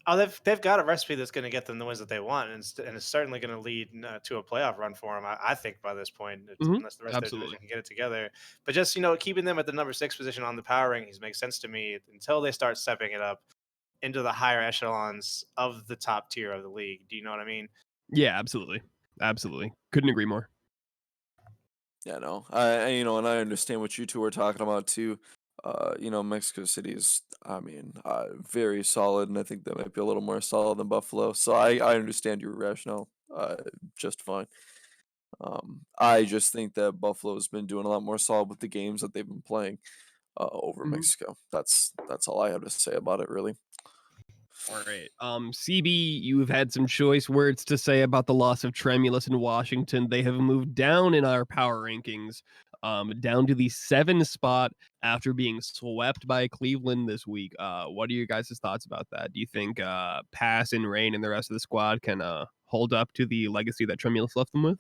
Oh, they've got a recipe that's going to get them the wins that they want, and it's certainly going to lead to a playoff run for them. I think by this point, Mhm. unless the rest of their Absolutely. division can get it together. But just keeping them at the number 6 position on the power rankings makes sense to me until they start stepping it up into the higher echelons of the top tier of the league. Do you know what I mean? Yeah, absolutely. Absolutely. Couldn't agree more. yeah, no, and I understand what you two are talking about too. Mexico City is, I mean, very solid, and I think that might be a little more solid than Buffalo. So I understand your rationale, just fine. I just think that Buffalo's been doing a lot more solid with the games that they've been playing over Mhm. Mexico. That's all I have to say about it, really. All right. CB, you've had some choice words to say about the loss of Tremulous in Washington. They have moved down in our power rankings, down to the 7 spot after being swept by Cleveland this week. What are your guys' thoughts about that? Do you think Pass and Rain and the rest of the squad can hold up to the legacy that Tremulous left them with?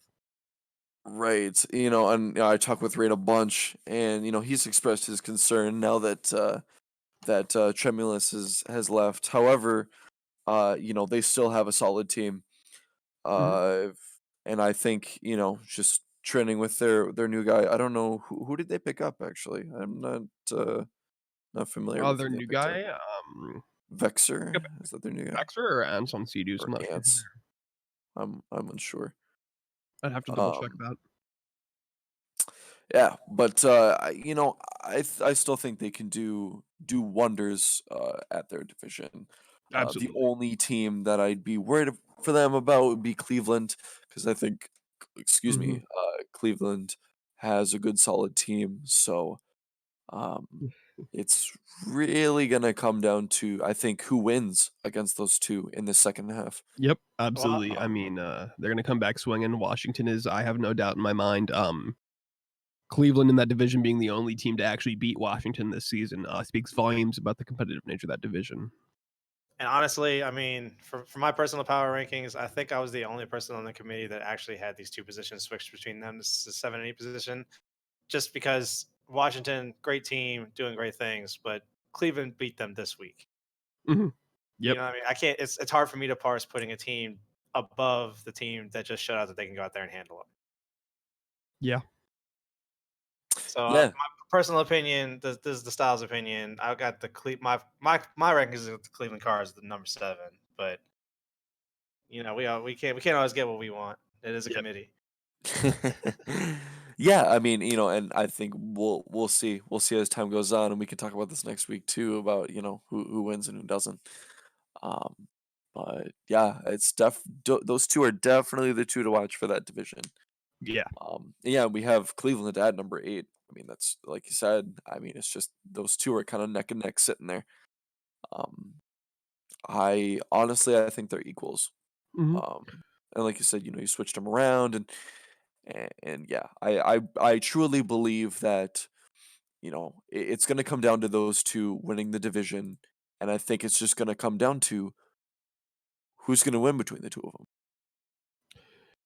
Right. And I talk with Rain a bunch, and he's expressed his concern now that Tremulous has left. However, they still have a solid team. Mhm. Uh, and I think, just trending with their new guy. I don't know who did they pick up actually. I'm not familiar with Their who they new picked up. guy, pick up Vexer, is that their new guy? Baxter or Anson Seedus? Or I'm not sure. Ants? I'm unsure. I'd have to double check Um that. yeah, but I still think they can do wonders at their division. The Absolutely. only team that I'd be worried for them about would be Cleveland, because I think, excuse Mhm. me, Cleveland has a good solid team. So um, it's really gonna come down to, I think, who wins against those two in the second half. Yep, Well, absolutely. I Um, mean, they're gonna come back swinging. Washington is, I have no doubt in my mind. Cleveland in that division being the only team to actually beat Washington this season speaks volumes about the competitive nature of that division. and honestly, I mean, for my personal power rankings, I think I was the only person on the committee that actually had these two positions switched between them. This is the 7 and 8 position, just because Washington, great team, doing great things, but Cleveland beat them this week. Mhm. You Yep. know what I mean? I can't. It's hard for me to parse putting a team above the team that just showed out that they can go out there and handle it. Yeah. So, yeah, my personal opinion, this is the Styles opinion. I got my rankings of the Cleveland Cards the number 7, but we can't always get what we want. It is a Yep. committee. yeah. I mean, and I think we'll see. We'll see as time goes on, and we can talk about this next week too about who wins and who doesn't. Um, but yeah, those two are definitely the two to watch for that division. Yeah. Yeah, we have Cleveland at number 8. I mean, that's like you said. I mean, it's just those two are kind of neck and neck sitting there. Um, I think they're equals. Mhm. Um, and like you said, you switched them around, And yeah, I truly believe that it's going to come down to those two winning the division, and I think it's just going to come down to who's going to win between the two of them.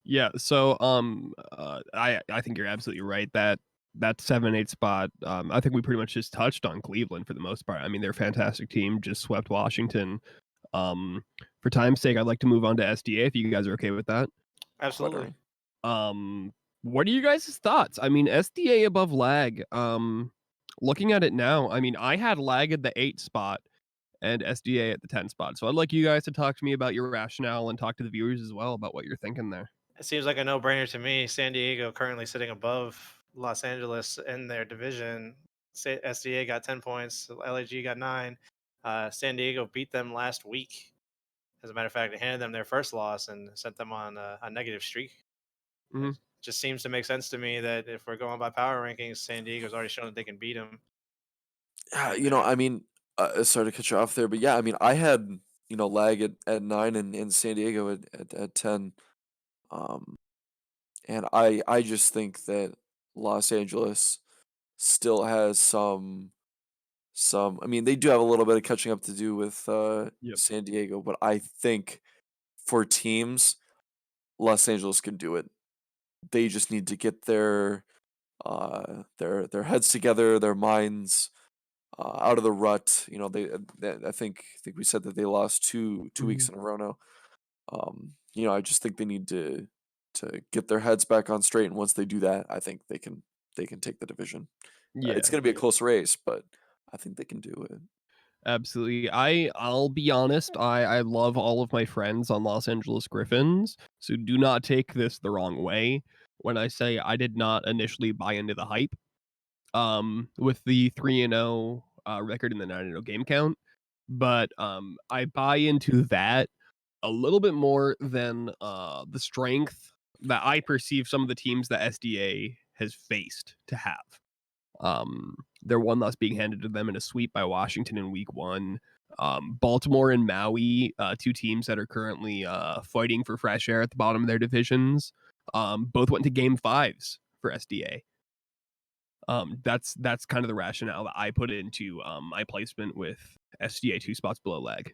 Yeah, so I think you're absolutely right that that 7-8 spot. I think we pretty much just touched on Cleveland for the most part. I mean, they're a fantastic team, just swept Washington. Um, for time's sake, I'd like to move on to SDA if you guys are okay with that. Absolutely. Whatever. What are you guys' thoughts? I mean, SDA above lag. Looking at it now, I mean, I had lag at the 8 spot and SDA at the 10 spot. So I'd like you guys to talk to me about your rationale and talk to the viewers as well about what you're thinking there. It seems like a no-brainer to me. San Diego currently sitting above Los Angeles in their division. SDA got 10 points. LAG got 9. San Diego beat them last week. As a matter of fact, it handed them their first loss and sent them on a negative streak. It Mhm. just seems to make sense to me that if we're going by power rankings, San Diego's already shown that they can beat them. Yeah, And they're I mean, sorry to cut you off there, but yeah, I mean, I had lag at 9 and San Diego at 10, um, and I just think that Los Angeles still has some. I mean, they do have a little bit of catching up to do with Yep. San Diego, but I think for teams, Los Angeles can do it. They just need to get their heads together, their minds out of the rut. I think we said that they lost two weeks Mhm. in a row now. I just think they need to get their heads back on straight, and once they do that, I think they can take the division. It's Yeah, going to be a close race, but I think they can do it. absolutely. I'll be honest, I love all of my friends on Los Angeles Griffins, so do not take this the wrong way when I say I did not initially buy into the hype. With the 3-0 record in the 9-0 game count, but I buy into that a little bit more than the strength that I perceive some of the teams that SDA has faced to have. Their one loss being handed to them in a sweep by Washington in week 1. Baltimore and Maui, two teams that are currently fighting for fresh air at the bottom of their divisions, both went to game 5s for SDA. That's kind of the rationale that I put into my placement with SDA 2 spots below lag.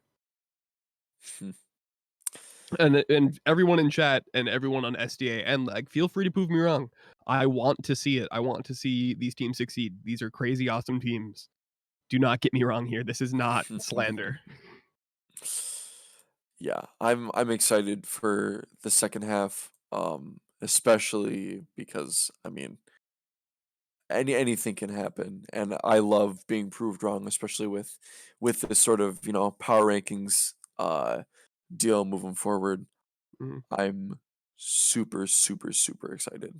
And everyone in chat and everyone on SDA and lag, feel free to prove me wrong. I want to see it. I want to see these teams succeed. These are crazy awesome teams. Do not get me wrong here. This is not slander. Yeah, I'm excited for the second half, especially because I mean anything can happen, and I love being proved wrong, especially with this sort of power rankings deal moving forward. Mhm. I'm super super super excited.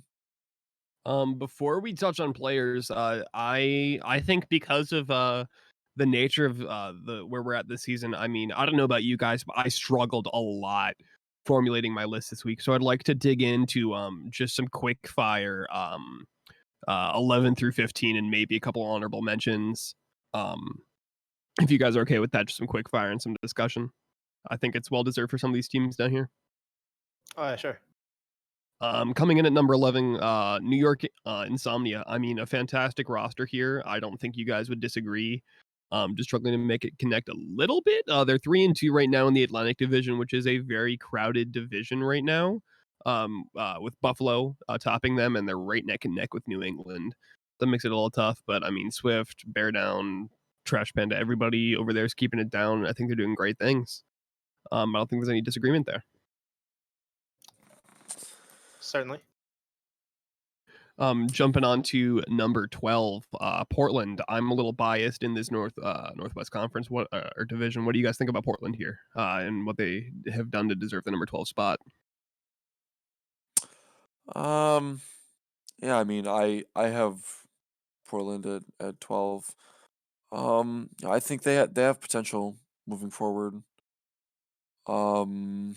Before we touch on players, I think because of the nature of the where we're at this season, I mean, I don't know about you guys, but I struggled a lot formulating my list this week. So I'd like to dig into just some quick fire 11 through 15 and maybe a couple honorable mentions. Um if you guys are okay with that, just some quick fire and some discussion. I think it's well deserved for some of these teams down here. Oh, yeah, sure. Coming in at number 11, New York Insomnia. I mean, a fantastic roster here. I don't think you guys would disagree. Just struggling to make it connect a little bit. They're 3-2 right now in the Atlantic Division, which is a very crowded division right now. With Buffalo topping them, and they're right neck and neck with New England. That makes it a little tough, but I mean, Swift, Bear Down, Trash Panda, everybody over there is keeping it down. I think they're doing great things. I don't think there's any disagreement there. Certainly. Jumping on to number 12, Portland. I'm a little biased in this Northwest Conference or division. What do you guys think about Portland here and what they have done to deserve the number 12 spot? Um, yeah, I mean, I have Portland at 12. I think they have potential moving forward. Um,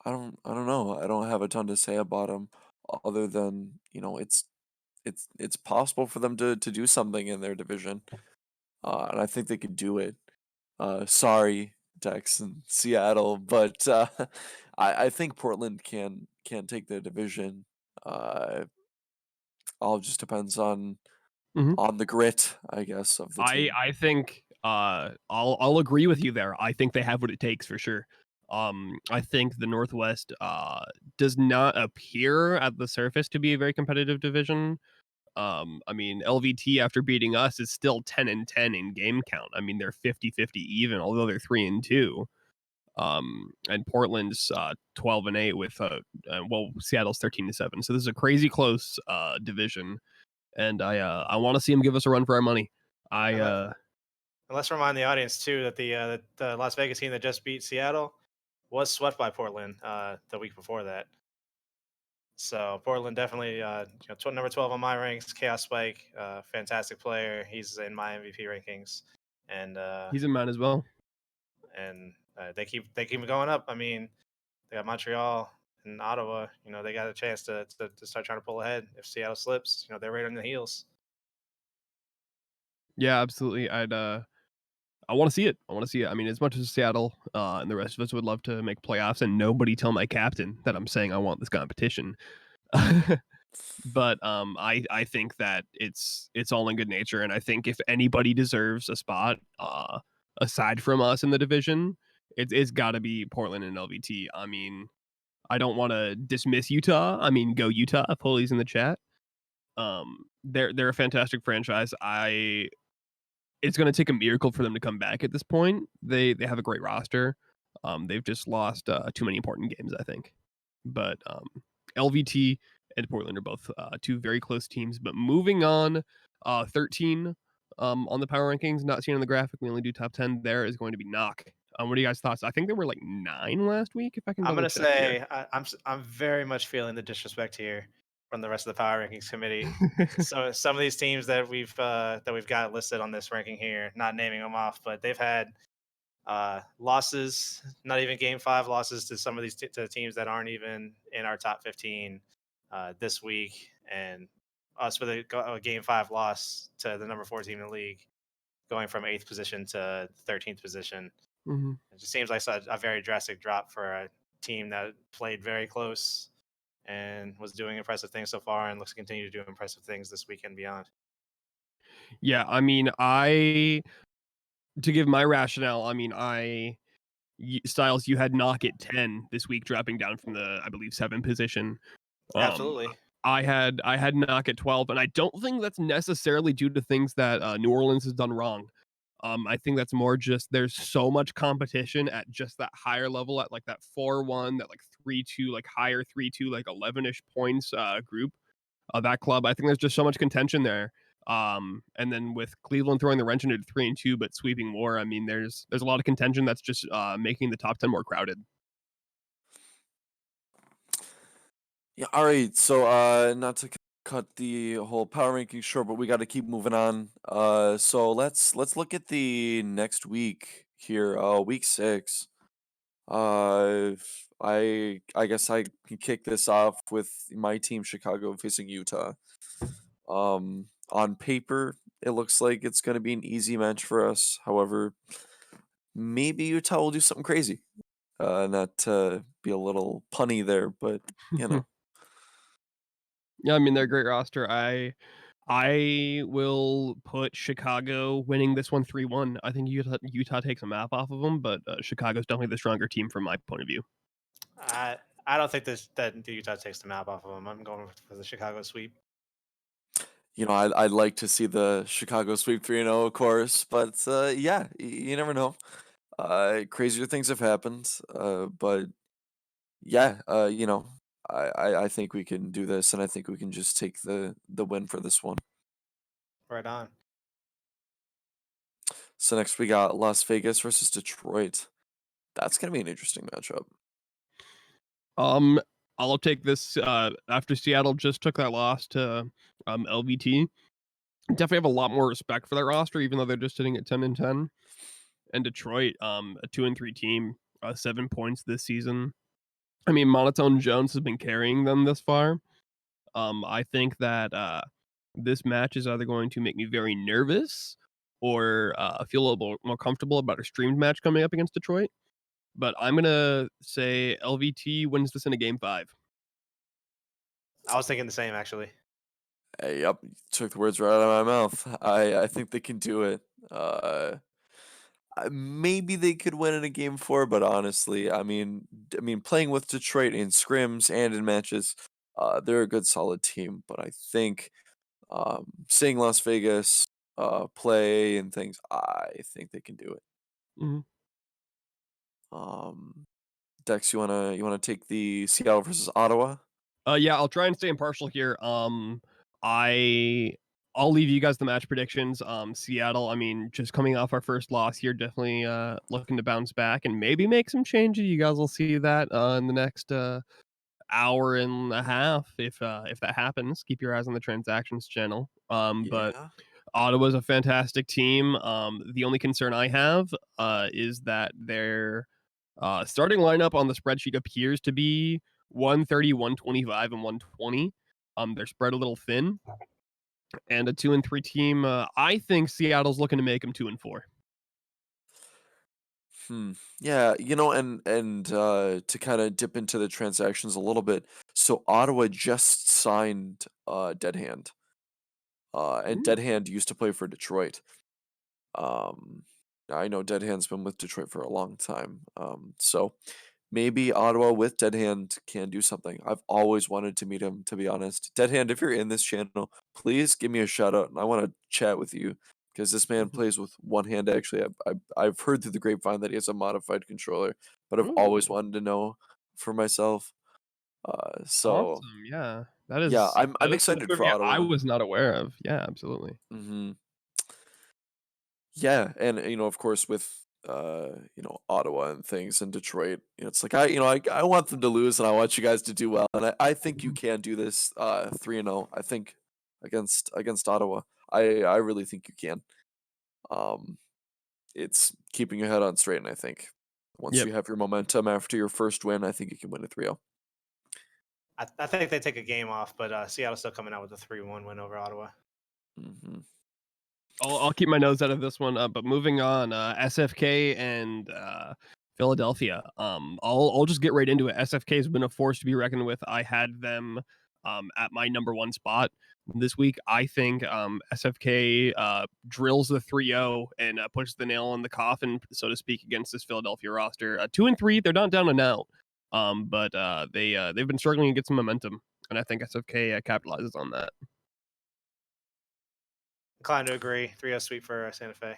I don't know. I don't have a ton to say about them other than it's possible for them to do something in their division, and I think they could do it. Sorry, Dex and Seattle, but I think Portland can take their division. Uh, all just depends Mhm. on the grit, I guess, of the team. I think I'll agree with you there. I think they have what it takes for sure. I think the Northwest does not appear at the surface to be a very competitive division. I mean, LVT after beating us is still 10-10 in game count. I mean, they're 50-50 even, although they're 3-2. And Portland's 12-8 with well, Seattle's 13-7. So this is a crazy close division, and I want to see them give us a run for our money. I And let's remind the audience too that the Las Vegas team that just beat Seattle was swept by Portland the week before that. So Portland definitely, number 12 on my ranks. Chaos Spike, fantastic player. He's in my MVP rankings, and He's in mine as well. they keep going up. I mean, they got Montreal and Ottawa. They got a chance to start trying to pull ahead if Seattle slips. They're right on the heels. Yeah, absolutely. I want to see it. I want to see it. I mean, as much as Seattle and the rest of us would love to make playoffs, and nobody tell my captain that I'm saying I want this competition. But I think that it's all in good nature, and I think if anybody deserves a spot aside from us in the division, it's got to be Portland and LVT. I mean, I don't want to dismiss Utah. I mean, go Utah. Polies in the chat. They're a fantastic franchise. It's going to take a miracle for them to come back at this point. They have a great roster. They've just lost too many important games, I think. But LVT and Portland are both two very close teams. But moving on, 13 on the power rankings, not seen on the graphic. We only do top 10. There is going to be Knock. What are you guys' thoughts? I think they were like 9 last week, if I can I'm double gonna check here. say I'm very much feeling the disrespect here from the rest of the power rankings committee. So some of these teams that we've got listed on this ranking here, not naming them off, but they've had losses, not even game 5 losses to some of these to teams that aren't even in our top 15 this week, and us with a game 5 loss to the number 4 team in the league, going from 8th position to 13th position. Mhm. It just seems like a very drastic drop for a team that played very close and was doing impressive things so far and looks to continue to do impressive things this week and beyond. Yeah, I mean, to give my rationale, I mean, Styles, you had Knock at 10 this week, dropping down from the, I believe, 7 position. Um, Absolutely. I had Knock at 12, and I don't think that's necessarily due to things that New Orleans has done wrong. I think that's more just there's so much competition at just that higher level, at like that 4-1, that like 3-2, like higher 3-2, like 11-ish points group of that club. I think there's just so much contention there. And then with Cleveland throwing the wrench into 3-2, but sweeping more, I mean, there's a lot of contention that's just making the top 10 more crowded. Yeah, all right. So not to cut the whole power ranking short, but we got to keep moving on. So let's look at the next week here, week 6. I guess I can kick this off with my team Chicago facing Utah. On paper, it looks like it's going to be an easy match for us. However, maybe Utah will do something crazy. Not to be a little punny there, but you know. Yeah, I mean they're a great roster. I will put Chicago winning this one 3-1. I think Utah takes a map off of them, but Chicago's definitely the stronger team from my point of view. I don't think that Utah takes the map off of them. I'm going for the Chicago sweep. I'd like to see the Chicago sweep 3-0, of course, but yeah, you never know. Crazier things have happened, but yeah, I think we can do this, and I think we can just take the win for this one. Right on. So next we got Las Vegas versus Detroit. That's gonna be an interesting matchup. Um, I'll take this after Seattle just took that loss to LVT. Definitely have a lot more respect for that roster, even though they're just sitting at 10-10. And Detroit, a 2-3 team, 7 points this season. I mean, Monotone Jones has been carrying them this far. I think that this match is either going to make me very nervous or feel a little more comfortable about a streamed match coming up against Detroit. But I'm gonna say LVT wins this in a game 5. I was thinking the same actually. Yep, you took the words right out of my mouth. I think they can do it. Maybe they could win in a game four, but honestly, I mean, playing with Detroit in scrims and in matches, they're a good, solid team. But I think seeing Las Vegas play and things, I think they can do it. Mhm. Um, Dex, you wanna take the Seattle versus Ottawa? Yeah, I'll try and stay impartial here. I I'll leave you guys the match predictions. Seattle, I mean, just coming off our first loss here, definitely looking to bounce back and maybe make some changes. You guys will see that in the next hour and a half if that happens. Keep your eyes on the transactions channel. But Yeah. Ottawa's a fantastic team. The only concern I have is that their starting lineup on the spreadsheet appears to be 130, 125, and 120. They're spread a little thin, and a 2 and 3 team. I think Seattle's looking to make them 2 and 4. Yeah, to kind of dip into the transactions a little bit. So Ottawa just signed Dead Hand. And Ooh. Dead Hand used to play for Detroit. Um, I know Dead Hand's been with Detroit for a long time. So maybe Ottawa with Dead Hand can do something. I've always wanted to meet him, to be honest. Dead Hand, if you're in this channel, please give me a shout out, and I want to chat with you because this man Mhm. plays with one hand. Actually, I've heard through the grapevine that he has a modified controller, but I've always Ooh, wanted to know for myself. So awesome! Yeah, yeah, that I'm is some excited for trivia I Ottawa. was not aware of. Yeah, absolutely. hmm Yeah, and of course, with Ottawa and things and Detroit, it's like I want them to lose and I want you guys to do well, and I think you Mhm. can do this 3-0. I think against Ottawa, I really think you can. Um, it's keeping your head on straight, and I think once Yep. you have your momentum after your first win, I think you can win a 3-0. I think they take a game off, but Seattle's still coming out with a 3-1 win over Ottawa. hmm I'll keep my nose out of this one. But moving on, SFK and Philadelphia. I'll just get right into it. SFK has been a force to be reckoned with. I had them at my number one spot this week. I think SFK drills the 3-0 and pushes the nail in the coffin, so to speak, against this Philadelphia roster. 2 and 3, they're not down and out. But they've been struggling to get some momentum, and I think SFK capitalizes on that. Inclined to agree. 3-0 sweep for Santa Fe.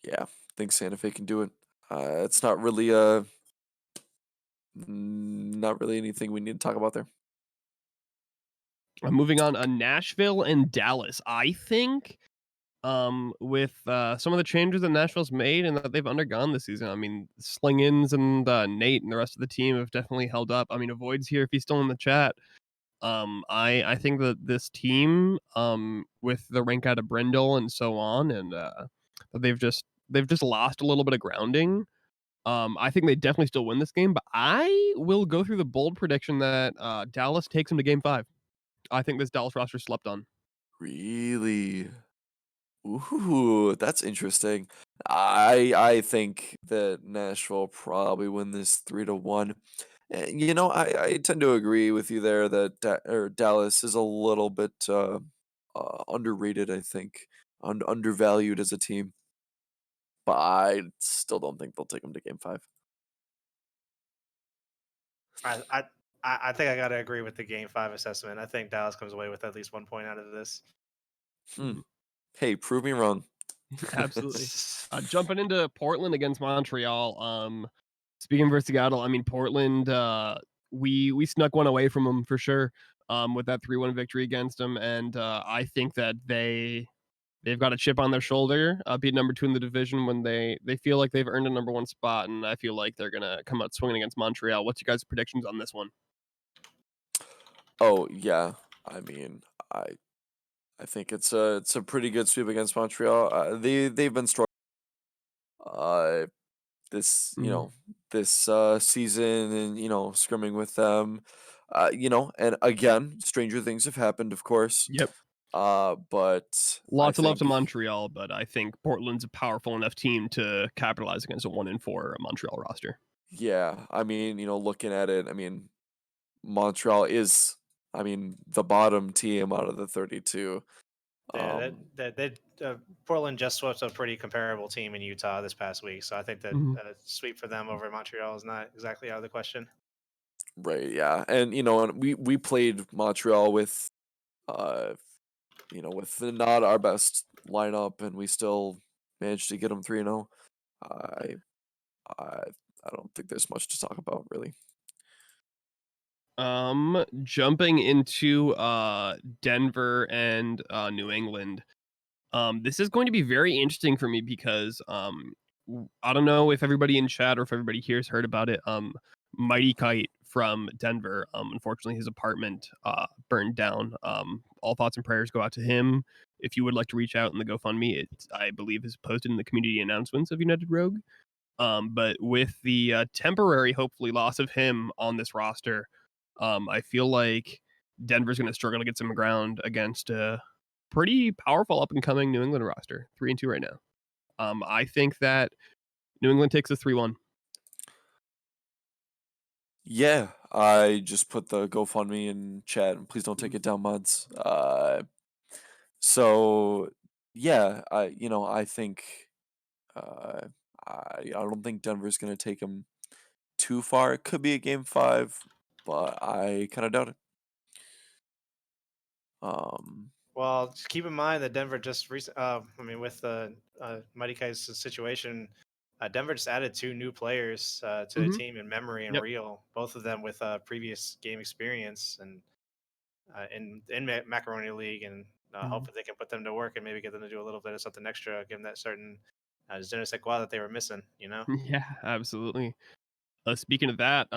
Yeah, I think Santa Fe can do it. It's not really not really anything we need to talk about there. Moving on, Nashville and Dallas. I think with some of the changes that Nashville's made and that they've undergone this season. I mean, Slingins and Nate and the rest of the team have definitely held up. I mean, Avoid's here if he's still in the chat. I think that this team, with the rank out of Brindle and so on, and that they've just lost a little bit of grounding. I think they definitely still win this game, but I will go through the bold prediction that Dallas takes them to Game 5. I think this Dallas roster slept on. Really? Ooh, that's interesting. I think that Nashville probably win this 3-1. I tend to agree with you there that Dallas is a little bit underrated. I think undervalued as a team, but I still don't think they'll take them to Game 5. I I I think I gotta agree with the Game 5 assessment. I think Dallas comes away with at least 1 point out of this. Hmm. Hey, prove me wrong. Absolutely. Jumping into Portland against Montreal. Speaking for Seattle, I mean Portland. We snuck one away from them for sure. With that 3-1 victory against them, and I think that they've got a chip on their shoulder, being number 2 in the division when they feel like they've earned a number 1 spot, and I feel like they're gonna come out swinging against Montreal. What's your guys' predictions on this one? Oh yeah, I mean, I I think it's a pretty good sweep against Montreal. They've been strong. Uh, this you Mm, know this season, and scrimming with them. And again, stranger things have happened, of course. yep. But I Lots of love to think, Montreal, but I think Portland's a powerful enough team to capitalize against a 1-4 Montreal roster. yeah, I mean, looking at it, I mean, Montreal is I mean, the bottom team out of the 32. Yeah, Um, Portland just swept a pretty comparable team in Utah this past week, so I think that Mhm. sweep for them over Montreal is not exactly out of the question. right, yeah, and and we played Montreal with uh, with not our best lineup, and we still managed to get them 3-0. I I I don't think there's much to talk about really. Jumping into Denver and New England. This is going to be very interesting for me because I don't know if everybody in chat or if everybody here has heard about it. Mighty Kite from Denver. Unfortunately, his apartment burned down. All thoughts and prayers go out to him. If you would like to reach out in the GoFundMe, it I believe is posted in the community announcements of United Rogue. But with the temporary, hopefully, loss of him on this roster, I feel like Denver's going to struggle to get some ground against a pretty powerful up and coming New England roster. 3-2 right now. I think that New England takes a 3-1. Yeah, I just put the GoFundMe in chat, and please don't take Mhm. it down, mods. So yeah, I think uh, I don't think Denver's gonna take them too far. It could be a game 5, but I kind of doubt it. Um, Well, just keep in mind that Denver just I mean, with the Mighty Kai's situation, Denver just added two new players to the Mhm. team in Memory and Yep. Real, both of them with previous game experience and Macaroni League, and hope Mhm. that they can put them to work and maybe get them to do a little bit of something extra, give them that certain je ne sais quoi that they were missing. You know. Yeah, absolutely. Speaking of that,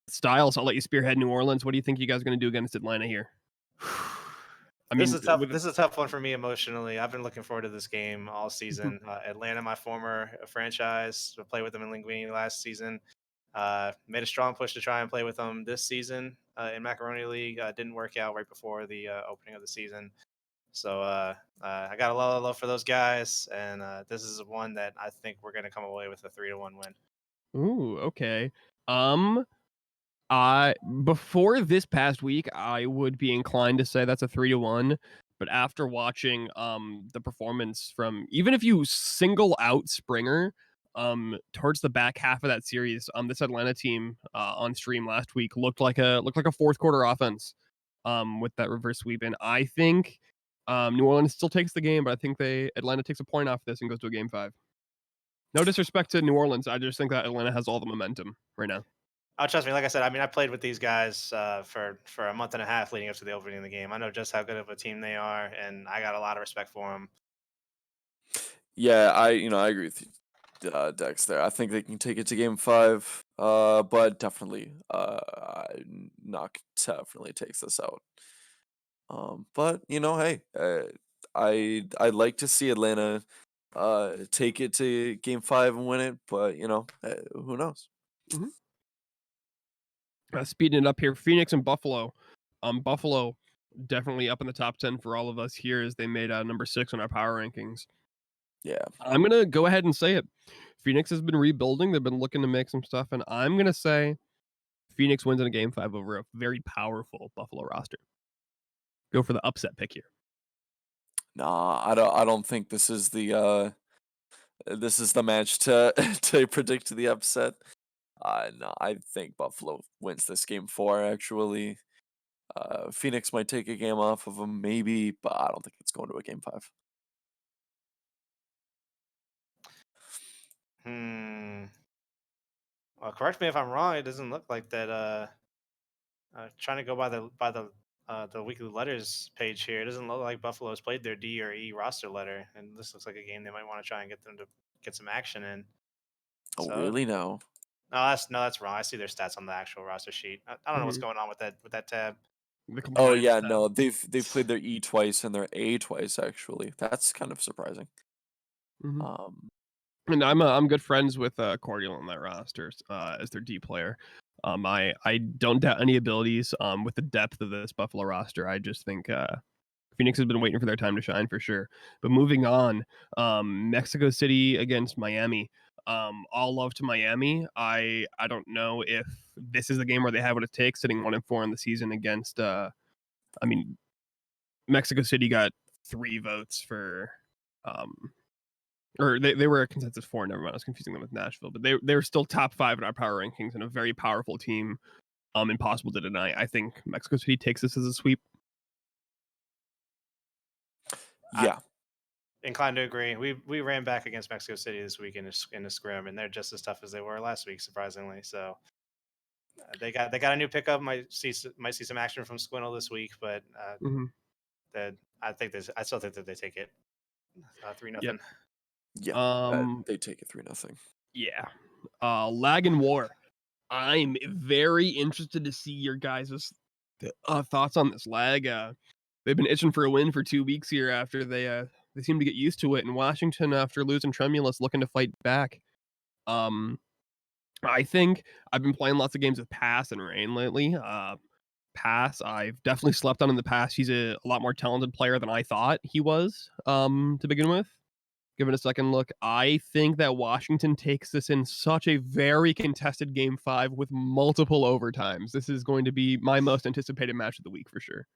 Styles, I'll let you spearhead New Orleans. What do you think you guys are going to do against Atlanta here? I This mean, is tough. with This is a tough one for me emotionally. I've been looking forward to this game all Mhm. season. Atlanta, my former franchise, I played with them in Linguini last season. Made a strong push to try and play with them this season in Macaroni League. Didn't work out right before the opening of the season. So I got a lot of love for those guys, and this is one that I think we're going to come away with a 3-1 win. Ooh, okay. Um, I before this past week, I would be inclined to say that's a 3-1, but after watching the performance from even if you single out Springer towards the back half of that series, this Atlanta team on stream last week looked like a fourth quarter offense with that reverse sweep, and I think New Orleans still takes the game, but I think they Atlanta takes a point off this and goes to a game 5. No disrespect to New Orleans, I just think that Atlanta has all the momentum right now. Oh, trust me. Like I said, I mean, I played with these guys for a month and a half leading up to the opening of the game. I know just how good of a team they are, and I got a lot of respect for them. yeah, I agree with you, Dex. There, I think they can take it to game 5. But definitely, Knock definitely takes this out. But hey, I'd like to see Atlanta take it to game 5 and win it, but who knows? Mhm. Speeding it up here, Phoenix and Buffalo. Buffalo definitely up in the top 10 for all of us here as they made number 6 on our power rankings. Yeah. I'm gonna go ahead and say it. Phoenix has been rebuilding. They've been looking to make some stuff, and I'm gonna say Phoenix wins in a game 5 over a very powerful Buffalo roster. Go for the upset pick here. Nah, I don't think this is the match to to predict the upset. No, I think Buffalo wins this game 4 actually. Phoenix might take a game off of them maybe, but I don't think it's going to a game 5. Hmm. Well, correct me if I'm wrong. It doesn't look like that. Trying to go by the weekly letters page here, it doesn't look like Buffalo's played their D or E roster letter, and this looks like a game they might want to try and get them to get some action in. Oh, So really? No. no, that's wrong. I see their stats on the actual roster sheet. I don't know what's Mhm. going on with that tab. The Oh compliance yeah, tab. no. They've played their E twice and their A twice actually. That's kind of surprising. Mhm. Um And I'm good friends with Cordial on that roster as their D player. I don't doubt any abilities with the depth of this Buffalo roster. I just think Phoenix has been waiting for their time to shine for sure. But moving on, Mexico City against Miami. All love to Miami. I don't know if this is the game where they have what it takes, sitting 1-4 in the season against. I mean, Mexico City got 3 votes for, or they were a consensus 4. Never mind, I was confusing them with Nashville, but they were still top 5 in our power rankings and a very powerful team. Impossible to deny. I think Mexico City takes this as a sweep. Yeah. Inclined to agree. We ran back against Mexico City this week in a scrim, and they're just as tough as they were last week, surprisingly. So they got a new pickup. Might see some action from Squintle this week, but Mhm. that I still think that they take it 3-0. Yep. Yeah. They take it 3-0. Yeah. Lag and War. I'm very interested to see your guys' thoughts on this lag. They've been itching for a win for 2 weeks here after they seem to get used to it. And Washington, after losing Tremulous, looking to fight back. I think I've been playing lots of games with Pass and Rain lately. Pass, I've definitely slept on in the past. He's a lot more talented player than I thought he was to begin with. Give it a second look. I think that Washington takes this in such a very contested game 5 with multiple overtimes. This is going to be my most anticipated match of the week for sure.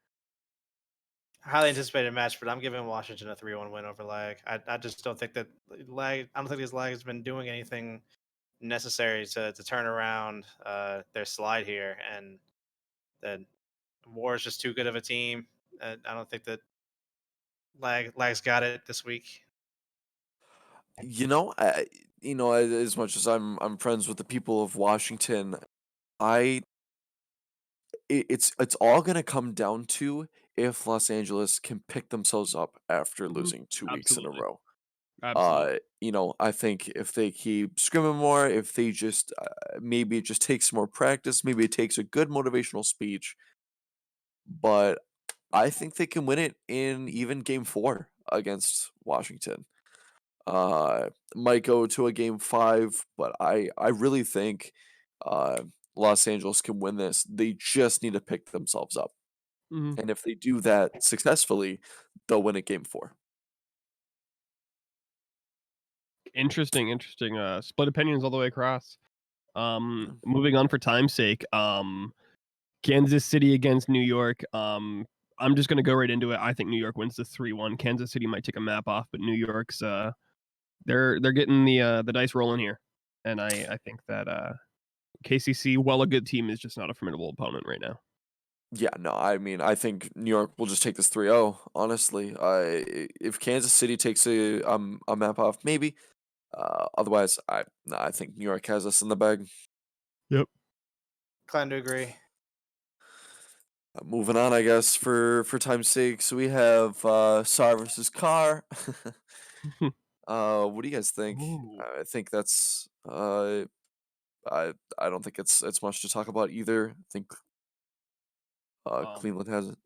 Highly anticipated match, but I'm giving Washington a 3-1 win over Lag. I just don't think that Lag. I don't think this Lag has been doing anything necessary to turn around their slide here, and that War is just too good of a team. I don't think that Lag's got it this week. You know, as much as I'm friends with the people of Washington, I it's all gonna come down to if Los Angeles can pick themselves up after Mhm. losing 2 weeks in a Absolutely. row. Absolutely. I think if they keep scrimming more, if they just maybe it just takes more practice, maybe it takes a good motivational speech, but I think they can win it in even game 4 against Washington. Might go to a game 5, but I really think uh, Los Angeles can win this. They just need to pick themselves up, Mhm. and if they do that successfully, they'll win at game 4. Interesting. Split opinions all the way across. Mm. Moving on for time's sake. Kansas City against New York. I'm just gonna go right into it. I think New York wins this 3-1. Kansas City might take a map off, but New York's they're getting the dice rolling here. And I think that KCC, while a good team, is just not a formidable opponent right now. Yeah, no, I mean, I think New York will just take this 3-0. Honestly, if Kansas City takes a map off, maybe. Otherwise, no, I think New York has us in the bag. Yep. Inclined to agree. Moving on, I guess for time's sake, so we have Sar versus Carr. What do you guys think? Ooh. I think that's I don't think it's much to talk about either. I think Um, Cleveland has it,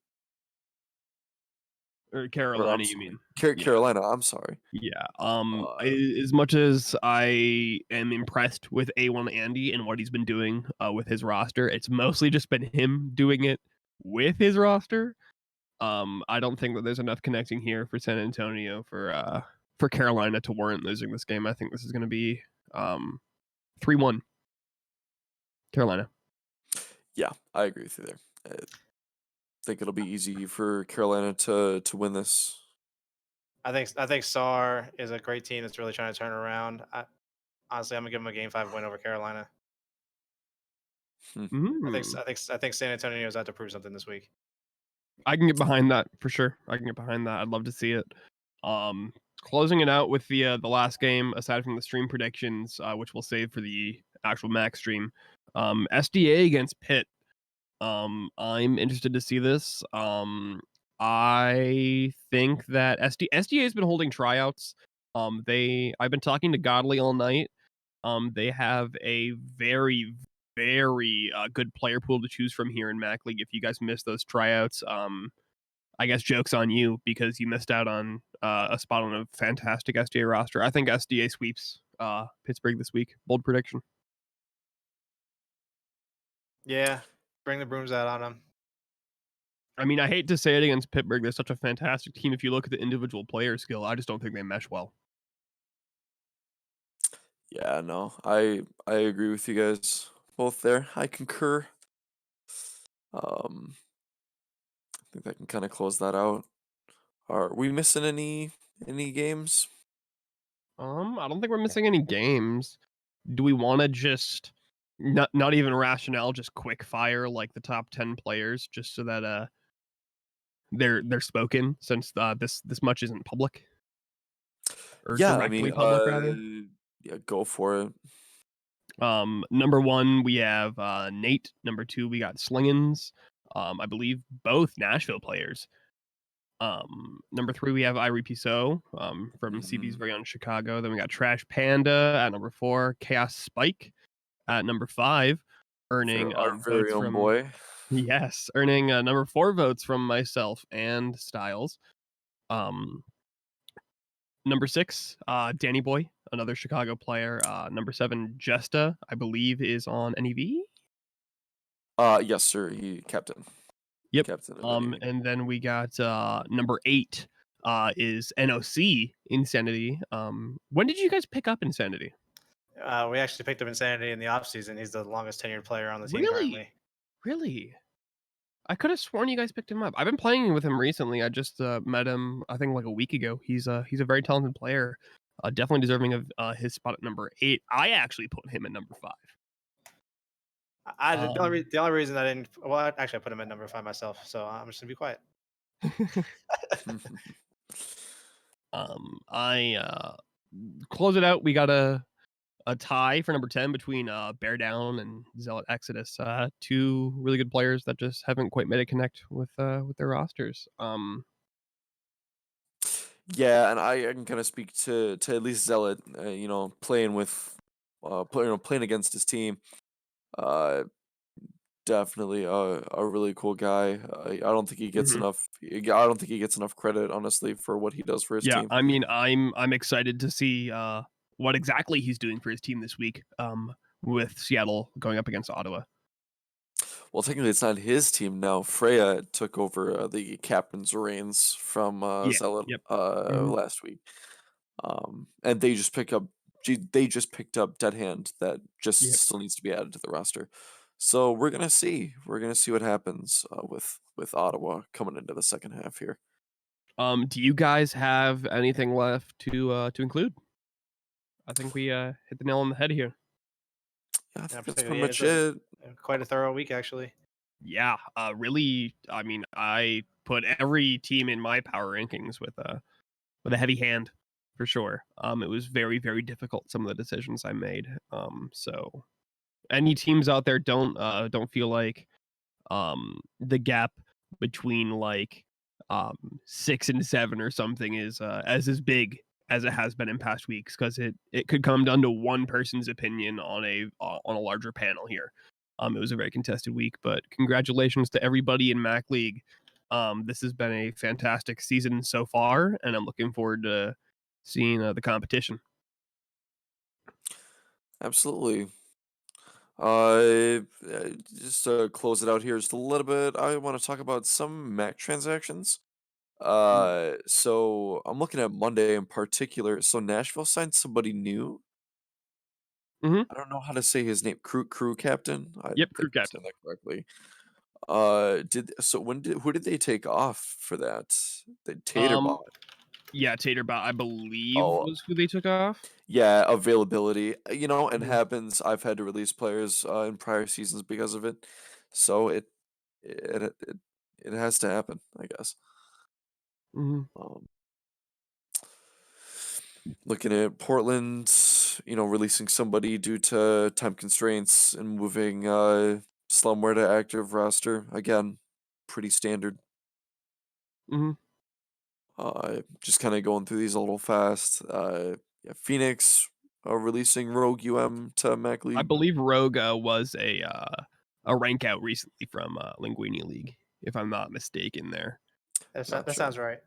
or or Carolina, I'm you sorry, mean? Yeah. Carolina. I'm sorry. Yeah. Uh, As much as I am impressed with A1 Andy and what he's been doing with his roster, it's mostly just been him doing it with his roster. I don't think that there's enough connecting here for San Antonio for Carolina to warrant losing this game. I think this is going to be 3-1 Carolina. yeah, I agree with you there. I think it'll be easy for Carolina to win this. I think SAR is a great team that's really trying to turn around. Honestly, I'm gonna give them a game 5 win over Carolina. Hmm. I think San Antonio's out to prove something this week. I can get behind that for sure. I can get behind that. I'd love to see it. Um, Closing it out with the last game, aside from the stream predictions, which we'll save for the actual max stream. SDA against Pitt. I'm interested to see this. I think that SDA has been holding tryouts. I've been talking to Godly all night. They have a very, very good player pool to choose from here in Mac League. If you guys missed those tryouts, I guess joke's on you because you missed out on a spot on a fantastic SDA roster. I think SDA sweeps Pittsburgh this week. Bold prediction. Yeah, bring the brooms out on them. I mean, I hate to say it against Pittsburgh. They're such a fantastic team. If you look at the individual player skill, I just don't think they mesh well. Yeah, no, I agree with you guys both there. I concur. I think that can kind of close that out. Are we missing any games? I don't think we're missing any games. Do we want to just not even rationale, just quick fire like the top 10 players, just so that they're spoken, since this much isn't public or Yeah, I mean, directly public rather. yeah, go for it. Number one we have Nate. Number two we got Slingins. I believe both Nashville players. Number three we have Irie Piso from CB's Hmm. very own Chicago. Then we got Trash Panda at number four. Chaos Spike at number five, earning Our very votes own from boy. yes, earning number four votes from myself and Styles. Um, Number six, Danny Boy, another Chicago player. Number seven, Jesta, I believe, is on NEV. Yes, sir. Yep. Captain of any. And then we got number eight is NOC Insanity. When did you guys pick up Insanity? We actually picked up Insanity in the offseason. He's the longest tenured player on the team Really? currently. Really? I could have sworn you guys picked him up. I've been playing with him recently. I just met him, I think, like a week ago. He's a very talented player, definitely deserving of his spot at number eight. I actually put him at number five. Um, The only reason I didn't, well, actually, I put him at number 5 myself, so I'm just gonna be quiet. I close it out. We got a tie for number 10 between Bear Down and Zealot Exodus. Two really good players that just haven't quite made a connect with their rosters. Yeah, and I can kind of speak to at least Zealot. Playing with, playing against his team. Uh, Definitely a really cool guy. I don't think he gets Mhm. enough. I don't think he gets enough credit, honestly, for what he does for his Yeah, team. I mean, I'm excited to see what exactly he's doing for his team this week. With Seattle going up against Ottawa. Well, technically, it's not his team now. Freya took over the captain's reins from Yeah. Zealot Yep. Mhm. last week, and they just picked up Dead Hand that just Yep. still needs to be added to the roster. So we're gonna see. We're gonna see what happens with Ottawa coming into the second half here. Do you guys have anything left to include? I think we hit the nail on the head here. Yeah, I Yeah, think that's particularly, pretty yeah, much it. quite a thorough week actually. Yeah, really. I mean, I put every team in my power rankings with a heavy hand for sure. It was very very difficult, some of the decisions I made. So any teams out there don't feel like the gap between like 6 and 7 or something is as big as it has been in past weeks, because it could come down to one person's opinion on a larger panel here. It was a very contested week, but congratulations to everybody in Mac League. This has been a fantastic season so far, and I'm looking forward to seeing the competition. Absolutely. Uh, just to close it out here just a little bit, I want to talk about some Mac transactions. Mm. So I'm looking at Monday in particular. So Nashville signed somebody new. Hmm. I don't know how to say his name. Crew captain. I Yep, think crew I'm saying captain. that correctly. Did so when did who did they take off for that? The Um, Taterbot. yeah, Taterbot, I believe, Oh, was who they took off. yeah, availability. And Mhm. happens. I've had to release players in prior seasons because of it. So it it has to happen, I guess. Mhm. Um, Looking at Portland, releasing somebody due to time constraints and moving Slumware to active roster. Again, pretty standard. Mhm. Just kind of going through these a little fast. Yeah, Phoenix releasing Rogue to Mac I League. believe Rogue was a rank out recently from Linguini League, if I'm not mistaken there. That Gotcha, sounds right.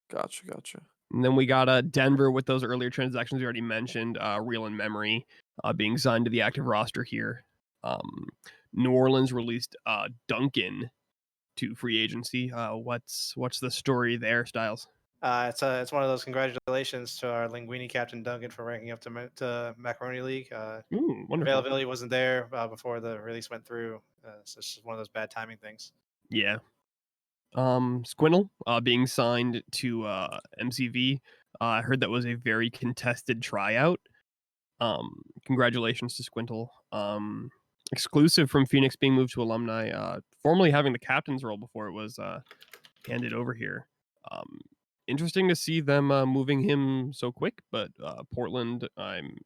gotcha. And then we got Denver with those earlier transactions we already mentioned, Real in Memory being signed to the active roster here. New Orleans released Duncan to free agency. What's the story there, Styles? It's one of those congratulations to our Linguini captain Duncan for ranking up to Macaroni League. Ooh, wonderful. Availability wasn't there before the release went through, so it's just one of those bad timing things. Yeah. Squintle being signed to MCV. I heard that was a very contested tryout. Congratulations to Squintle. Exclusive from Phoenix being moved to Alumni, formerly having the captain's role before it was handed over here. Interesting to see them moving him so quick, but Portland, I'm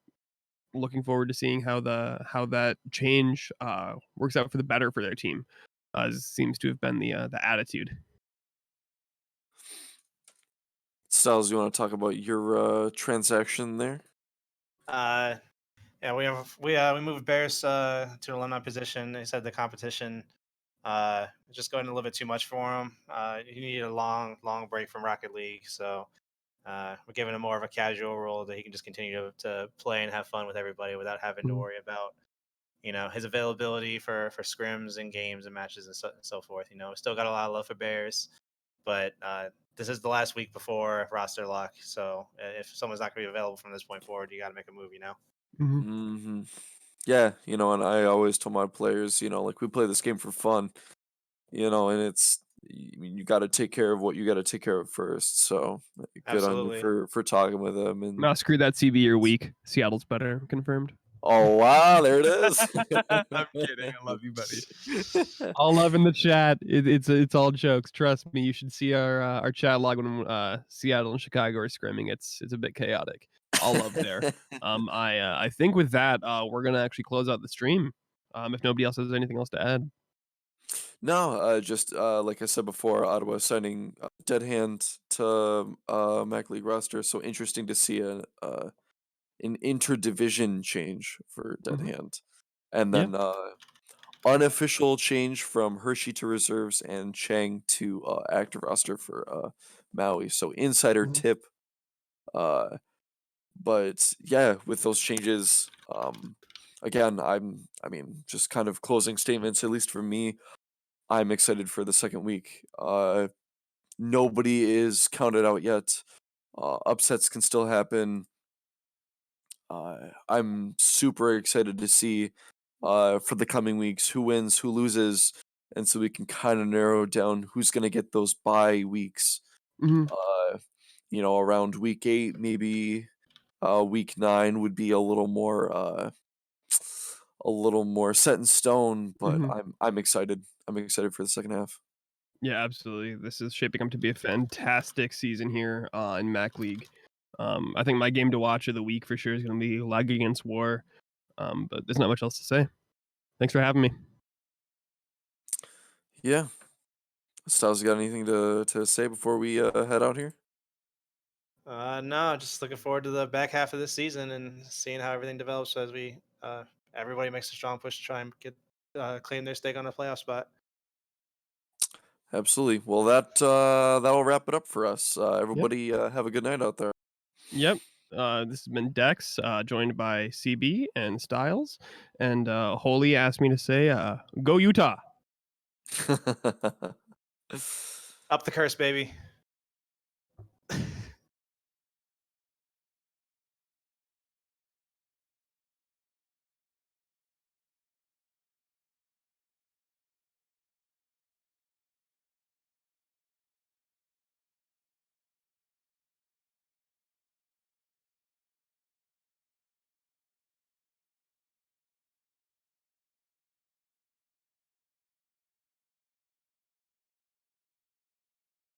looking forward to seeing how that change works out for the better for their team. Seems to have been the attitude. Styles, you want to talk about your transaction there? Uh, yeah, we moved Bears to an alumni position. They said the competition just going a little bit too much for him. He needed a long break from Rocket League, so we're giving him more of a casual role that he can just continue to play and have fun with everybody without having to Mhm. worry about his availability for scrims and games and matches and so forth. We still got a lot of love for Bears, but this is the last week before roster lock. So if someone's not going to be available from this point forward, you got to make a move. Mhm. Hmm. Yeah, and I always tell my players, like we play this game for fun, and you got to take care of what you got to take care of first. So good on you Absolutely. for talking with them. And Nah, screw that. CB, you're weak. Seattle's better. Confirmed. oh wow, there it is. I'm kidding. I love you, buddy. All love in the chat. It's all jokes. Trust me. You should see our chat log when Seattle and Chicago are scrimming. It's a bit chaotic. All love there. I think with that we're gonna actually close out the stream. If nobody else has anything else to add. No, just like I said before, Ottawa signing Dead Hand to Mac League roster. So interesting to see an interdivision change for Dead Mhm. Hand, and Yeah. then unofficial change from Hershey to reserves and Chang to active roster for Maui. So insider Mhm. tip. Uh, but yeah, with those changes, again, just kind of closing statements. At least for me, I'm excited for the second week. Nobody is counted out yet. Upsets can still happen. I'm super excited to see for the coming weeks who wins, who loses, and so we can kind of narrow down who's going to get those bye weeks. Mhm. Uh, around week 8, maybe week 9 would be a little more set in stone. But Mhm. I'm excited. I'm excited for the second half. Yeah, absolutely. This is shaping up to be a fantastic season here in Mac League. I think my game to watch of the week for sure is going to be Lag Against War. But there's not much else to say. Thanks for having me. Yeah. Styles, you got anything to say before we head out here? No, just looking forward to the back half of this season and seeing how everything develops as we everybody makes a strong push to try and get claim their stake on a playoff spot. Absolutely. Well, that'll wrap it up for us. Yep. Everybody, have a good night out there. Yep. This has been Dex, joined by CB and Styles. And Holy asked me to say, go Utah. Up the curse, baby.